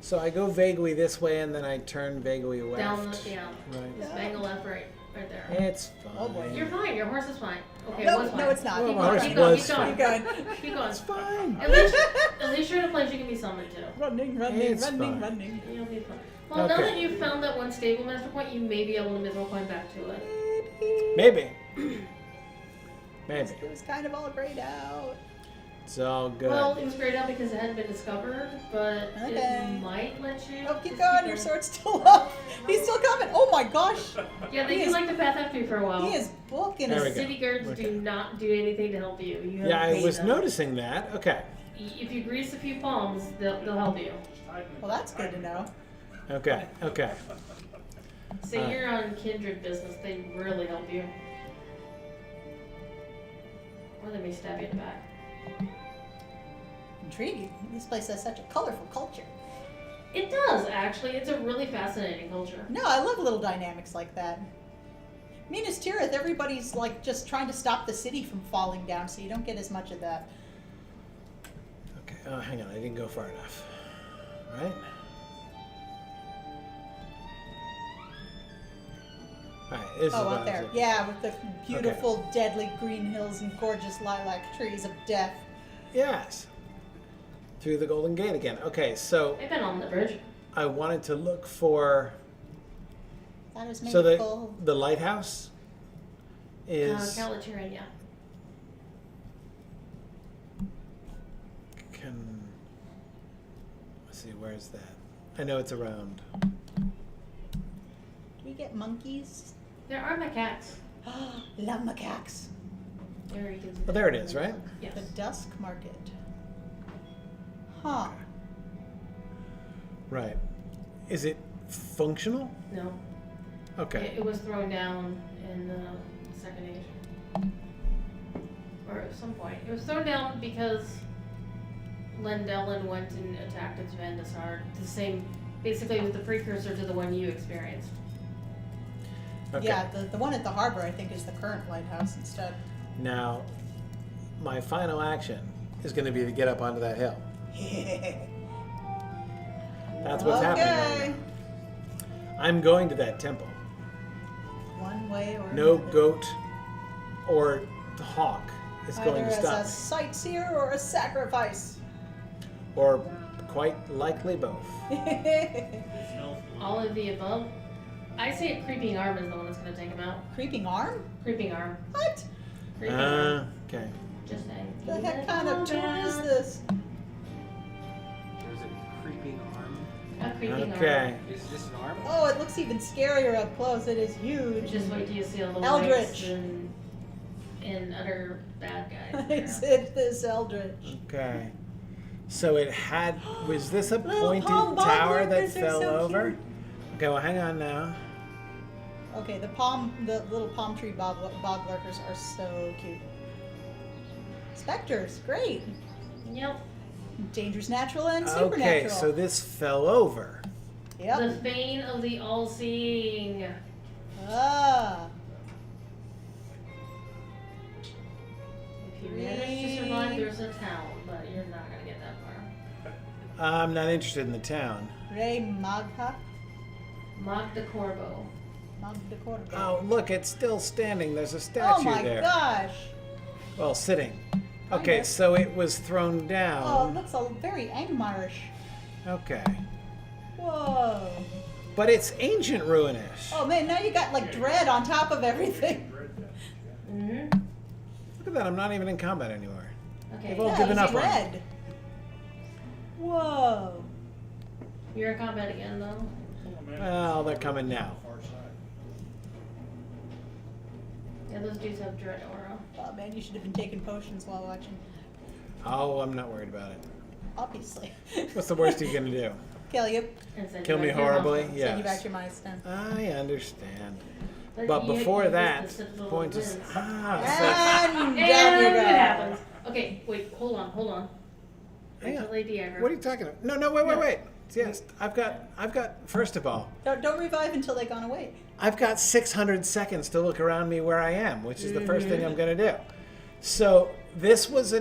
So I go vaguely this way and then I turn vaguely left. Down, yeah. Right. Just bang a left, right there. It's fine. Oh, boy. You're fine. Your horse is fine. Okay, it No, was fine. no, it's not. Well, Keep my going. horse Keep going. was Keep going. Keep going. Keep going. It's fine. At least you're in a place you can be summoned to. Running, It's fine. running. You'll be fine. Well, now Okay. that you've found that one stable master point, you may be able to Mythmoot point back to it. Maybe. Maybe. It was kind of all grayed out. It's all good. Well, it was grayed out because it hadn't been discovered, but Okay. it might let you. Oh, keep just going. Your sword's still up. He's still coming. Oh my gosh. Yeah, they He do is- like the path after you for a while. He is booking There we us. go. City guards Okay. do not do anything to help you. You have Yeah, to I pay was them. noticing that. Okay. If you grease a few palms, they'll help you. Well, that's good to know. Okay. Okay. Say you're on kindred business, they really help you. Or they may stab you in the back. Intriguing. This place has such a colorful culture. It does, actually. It's a really fascinating culture. No, I love little dynamics like that. Minas Tirith, everybody's like just trying to stop the city from falling down, so you don't get as much of that. Okay. Oh, hang on. I didn't go far enough. Right? All right. This is Oh, what I up was there. looking Yeah, with the beautiful, deadly green hills and gorgeous lilac trees of death. for. Yes. Through the Golden Gate again. Okay. So I've been on the bridge. I wanted to look for. That is made So of gold. the lighthouse is. Calaturin, yeah. Let's see. Where's that? I know it's around. Do we get monkeys? There are macaques. Love macaques. There you can see Oh, there it is, right? Yes. The Dusk Market. Huh. Right. Is it functional? No. Okay. It was thrown down in the Second Age. Or at some point. It was thrown down because Lendelin went and attacked its Vandasar. The same, basically, was the precursor to the one you experienced. Okay. Yeah, the one at the harbor, I think, is the current lighthouse instead. Now, my final action is going to be to get up onto that hill. That's what's happening right now. I'm going to that temple. One way or No another. goat or hawk is going Either to stop as a sightseer or a sacrifice. me. Or quite likely both. All of the above. I say a creeping arm is the one that's going to take him out. Creeping arm? Creeping arm. What? Creeping arm. Okay. Just saying. The heck kind of tour is this? There's a creeping arm. A creeping Okay. arm. Is this an arm? Oh, it looks even scarier up close. It is huge. Just wait till you see all the Eldritch. whites and utter bad guys. I there. said this eldritch. Okay. So it had. Was this a Little pointed palm tower that bogglers, they're fell so over? cute. Okay, well, hang on now. Okay, the little palm tree bog lurkers are so cute. Specters, great. Yep. Dangerous natural and supernatural. Okay, so this fell over. Yep. The Bane of the All-Seeing. Ah. If you manage to survive, there's a town, but you're not gonna get that far. I'm not interested in the town. Rey Magha. Mag de Corvo. Magda Corvo. Oh, look, it's still standing. There's a statue Oh my there. gosh. Well, sitting. Okay, Kinda. so it was thrown Oh, it down. looks very Angmarish. Okay. Whoa. But it's ancient ruinish. Oh man, now you got like dread on top of everything. Mm-hmm. Look at that, I'm not even in combat anymore. Okay. They've all Yeah, given it's up on me. red. Whoa. You're in combat again, though. Well, they're coming now. Far side. Yeah, those dudes have dread aura. Oh man, you should have been taking potions while watching. Oh, I'm not worried about it. Obviously. What's the worst you're gonna do? Kill you. And send Kill you me back to your horribly? hospital. Send you back Yes. to your mind stone. I understand. But But you- before you that, missed the Citadel point of is... Winds. And down you And go. it happens. Okay, wait, hold on. Hang Wait on. till Lady Aggro. What are you talking about? No, wait. Yes, I've got, first of all, Don't revive until they've gone away. I've got 600 seconds to look around me where I am, which is the first thing I'm going to do. So this was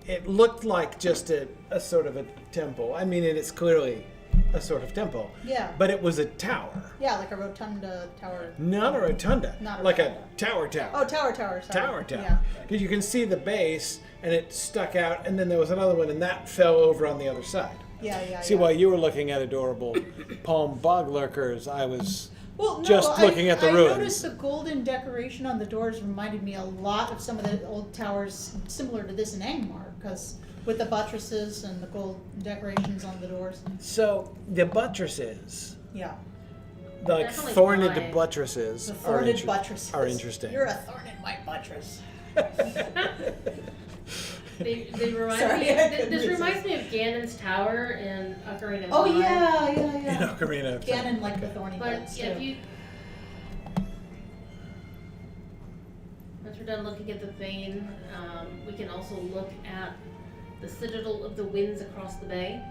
it looked like just a sort of a temple. I mean, it is clearly a sort of temple. Yeah. But it was a tower. Yeah, like a rotunda tower. Not a rotunda. Not a like rotunda. a tower. Oh, tower, sorry. Tower. Yeah. Because you can see the base, and it stuck out, and then there was another one, and that fell over on the other side. Yeah. See, while you were looking at adorable palm bog lurkers, I was Well, no, just looking at the I ruins. noticed the golden decoration on the doors reminded me a lot of some of the old towers similar to this in Angmar, because with the buttresses and the gold decorations on the doors. So the buttresses, Yeah. the like Definitely thorned wide. buttresses, The are, thorned buttresses. are interesting. You're a thorn in my buttress. They remind Sorry, me. I couldn't This resist. reminds me of Ganon's Tower in Ocarina of Oh Time. yeah. In Ocarina of Time. Ganon like the thorny But bits yeah, too. if you once we're done looking at the vein, we can also look at the Citadel of the Winds across the bay,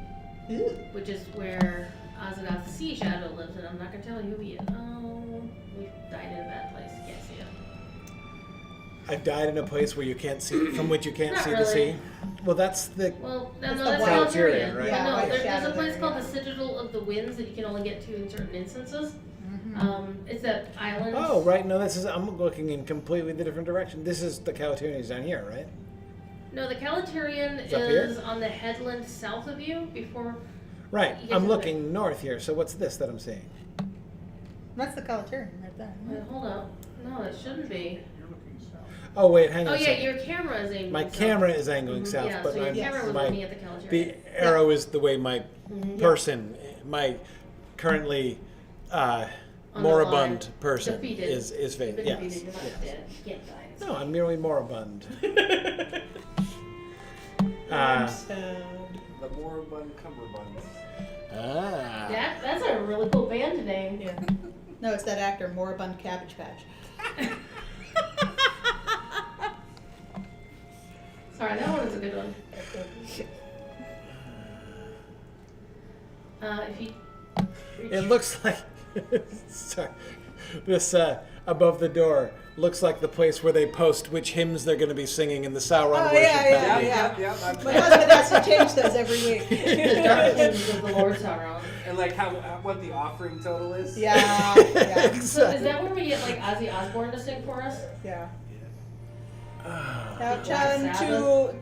Ooh. which is where Azagoth's Sea Shadow lives, and I'm not gonna tell you who he is. Oh, we died in a bad place. Can't see it. I've died in a place where you can't see, from which you can't Not see the really. sea. Well, that's the. Well, That's no, the that's white Calterian, Calterian. right? Yeah, No, white there's shadow a place there, called yeah. the Citadel of the Winds that you can only get to in certain instances. Mhm. It's that island. Oh, right. No, this is. I'm looking in completely the different direction. This is the Calterians down here, right? No, the Calterian It's up here? is on the headland south of you before. Right. You get I'm to looking north here. So what's this that I'm seeing? That's the Calterian right there. Wait, hold up. No, it shouldn't be. You're looking south. Oh wait, hang on. Oh a yeah, second. your camera is aiming. My south. camera is angling south, Yeah, but so your I'm, camera was my looking at the Calterian. the arrow is the way my person, my currently On the moribund line. person Defeated. is You've facing. been Yes. defeated. You're not yes. dead. You can't die. No, I'm merely moribund. I'm Uh, sad. The moribund cummerbunds. ah. That's a really cool band name. Yeah. No, it's that actor, Moribund Cabbage Patch. Sorry, that one That's a good one. If you reach It looks like sorry, this above the door looks like the place where they post which hymns they're going to be singing in the Sauron worship. Yeah. I'm My husband has to change those every week. the dark hymns of the Lord Sauron. And like what the offering total is. Yeah. So is that where we get like Ozzy Osbourne to sing for us? Yeah. Ah. Now turn to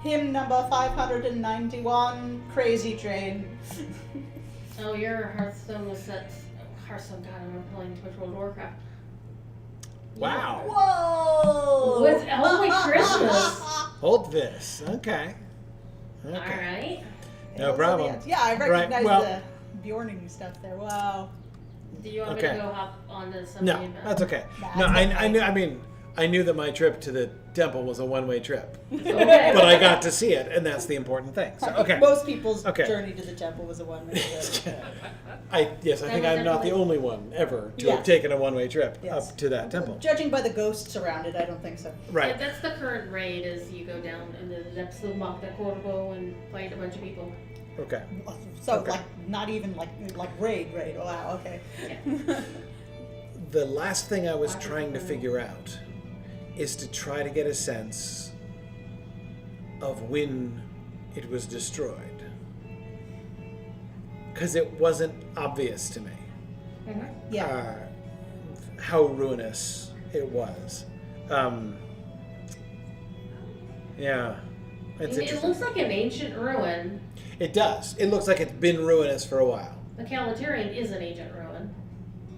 hymn number 591, Crazy Train. Oh, your Hearthstone was set. Hearthstone, God, I'm playing too much World of Warcraft. Wow. Whoa! With Holy Christmas. Hold this. Okay. Okay. Alright. No problem. Yeah, I recognize well- the Bjorning stuff there. Wow. Do you want me Okay. to go hop onto something? No, that's okay. That's No, okay. I knew. I mean, I knew that my trip to the temple was a one-way trip, Okay. but I got to see it, and that's the important thing. So, okay. Most people's Okay. journey to the temple was a one-way trip. I think was I'm not the definitely- only one ever to Yeah. have taken a one-way trip Yes. up to that temple. Judging by the ghosts around it, I don't think so. Yeah, Right. that's the current raid is you go down into the depths of the Makta Corvo and fight a bunch of people. Okay. So Okay. like not even like raid. Oh, wow, okay. The last thing I was trying to figure out is to try to get a sense of when it was destroyed. Because it wasn't obvious to me Yeah. how ruinous it was. Yeah. It's It interesting. looks like an ancient ruin. It does. It looks like it's been ruinous for a while. The Calaterian is an ancient ruin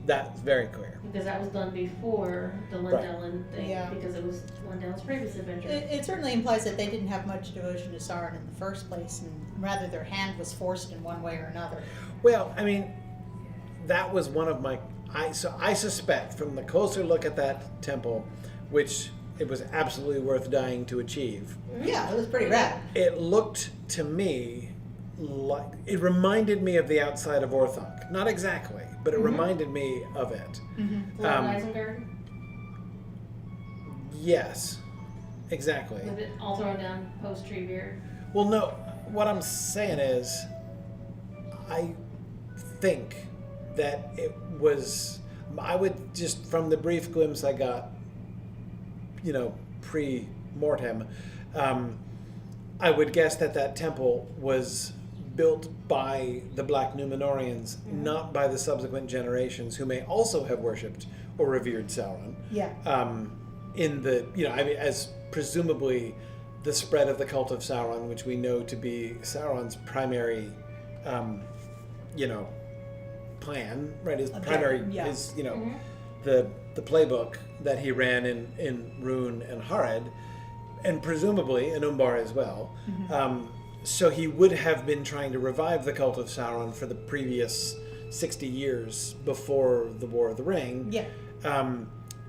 That's very clear. because that was done before the Lindellen thing. Yeah. Because it was Lindellen's previous adventure. It certainly implies that they didn't have much devotion to Sauron in the first place, and rather their hand was forced in one way or another. Well, I mean, that was one of my. So I suspect from the closer look at that temple, which it was absolutely worth dying to achieve. Yeah, it was pretty rad. It looked to me like it reminded me of the outside of Orthanc. Not exactly, but it reminded me of it. Lord Isengard, Yes, exactly. with it all thrown down post tree beard. Well, no, what I'm saying is, I think that it was, I would just, from the brief glimpse I got, pre-mortem, I would guess that that temple was built by the Black Númenóreans, not by the subsequent generations who may also have worshipped or revered Sauron. Yeah. In the, as presumably the spread of the cult of Sauron, which we know to be Sauron's primary, plan, right? His primary, yeah. his, the playbook that he ran in Rune and Harad, and presumably in Umbar as well. So he would have been trying to revive the cult of Sauron for the previous 60 years before the War of the Ring. Yeah.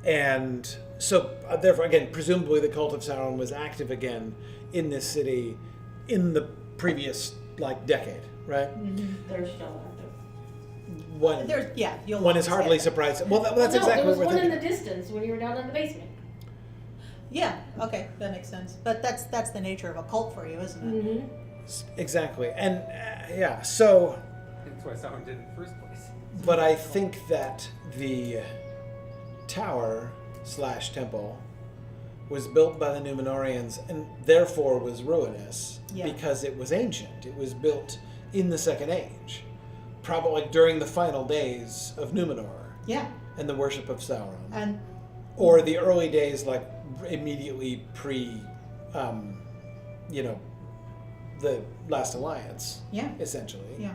And so, therefore, again, presumably the cult of Sauron was active again in this city in the previous, decade, right? They're still active. One, You'll one is always hardly get that. surprised. Well, that's no, exactly there was what we're one in thinking. the distance when you were down in the basement. Yeah, okay, that makes sense. But that's the nature of a cult for you, isn't it? Mm-hmm. Exactly. And, so... That's why Sauron did it in the first place. But I think that the tower/temple was built by the Númenóreans and therefore was ruinous because it was ancient. It was built in the Second Age, probably during the final days of Númenor Yeah. and the worship of Sauron, And or the early days, immediately pre, the Last Alliance, yeah. essentially. Yeah.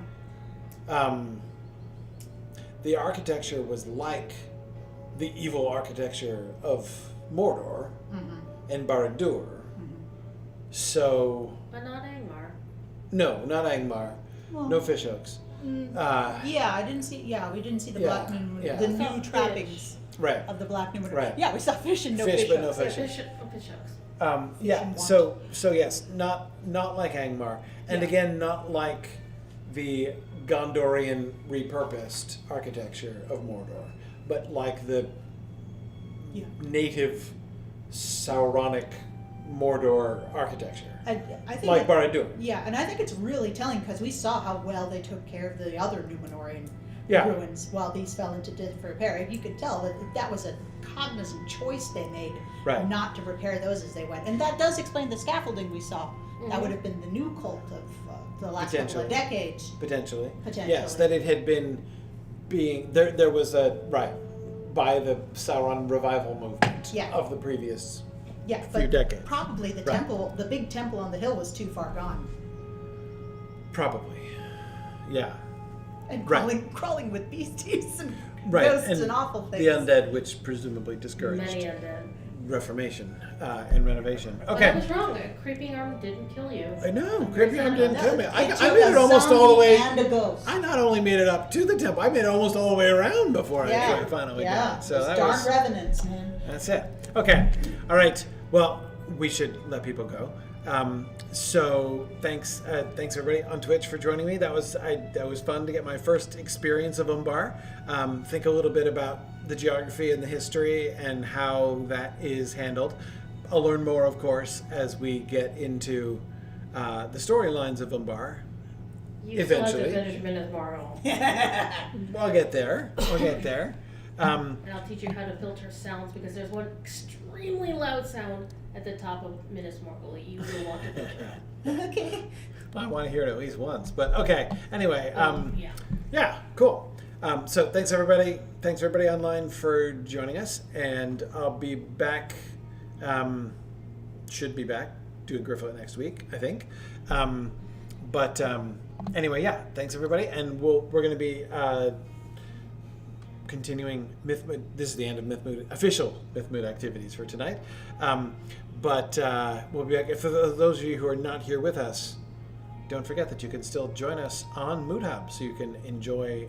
The architecture was like the evil architecture of Mordor and Barad-dûr. So, But not Angmar. no, not Angmar. Well, No fishhooks. Yeah, I didn't see. Yeah, we didn't see the black moon. yeah. The I saw new fish. trappings Right. of the black moon. Right. Yeah, we saw fish and no Fish, fish. but no hooks. fish. Fish hooks. Yeah. and So yes, not like Angmar, and Yeah. again, not like the Gondorian repurposed architecture of Mordor, but like the Yeah. native Sauronic Mordor architecture, I think like Barad-dûr. yeah, and I think it's really telling because we saw how well they took care of the other Numenorean Yeah. ruins while these fell into disrepair. You could tell that that was a cognizant choice they made Right. not to repair those as they went. And that does explain the scaffolding we saw. That would have been the new cult of the last couple of Potentially. decades. Potentially. Potentially. Yes, that it had been being there was a by the Sauron revival movement Yeah. of the previous Yeah, few but decades. probably the Right. temple, the big temple on the hill was too far gone. Probably. Yeah. And Right. crawling with beasties and Right. ghosts and awful things. The undead, which presumably discouraged Many undead. reformation and renovation. But Okay. I was wrong. A creeping arm didn't kill you. I know. Creepy Arm didn't kill me. I It made took it a almost all the zombie way. and a ghost. I not only made it up to the temple, I made it almost all the way around before I finally yeah. got it. So Those that darn was. revenants, man. That's it. Okay. All right. Well, we should let people go. So thanks everybody on Twitch for joining me. That was fun to get my first experience of Umbar. Think a little bit about the geography and the history and how that is handled. I'll learn more, of course, as we get into the storylines of Umbar. You Eventually. still have to finish Minute Marvel. I'll get there. And I'll teach you how to filter sounds because there's one extremely loud sound at the top of Minas Morgul. You will want to filter out. Okay. I want to hear it at least once, but okay. Anyway, Yeah. yeah, cool. So thanks everybody online for joining us, and I'll be back. Should be back doing Griffith next week, I think. Anyway, yeah, thanks everybody, and we're going to be continuing Mythmoot. This is the end of Mythmoot, official Mythmoot activities for tonight. We'll be back. For those of you who are not here with us, don't forget that you can still join us on Moot Hub, so you can enjoy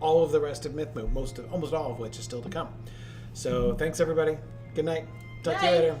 all of the rest of Mythmoot, almost all of which is still to come. So thanks everybody. Good night. Talk to you Night. later.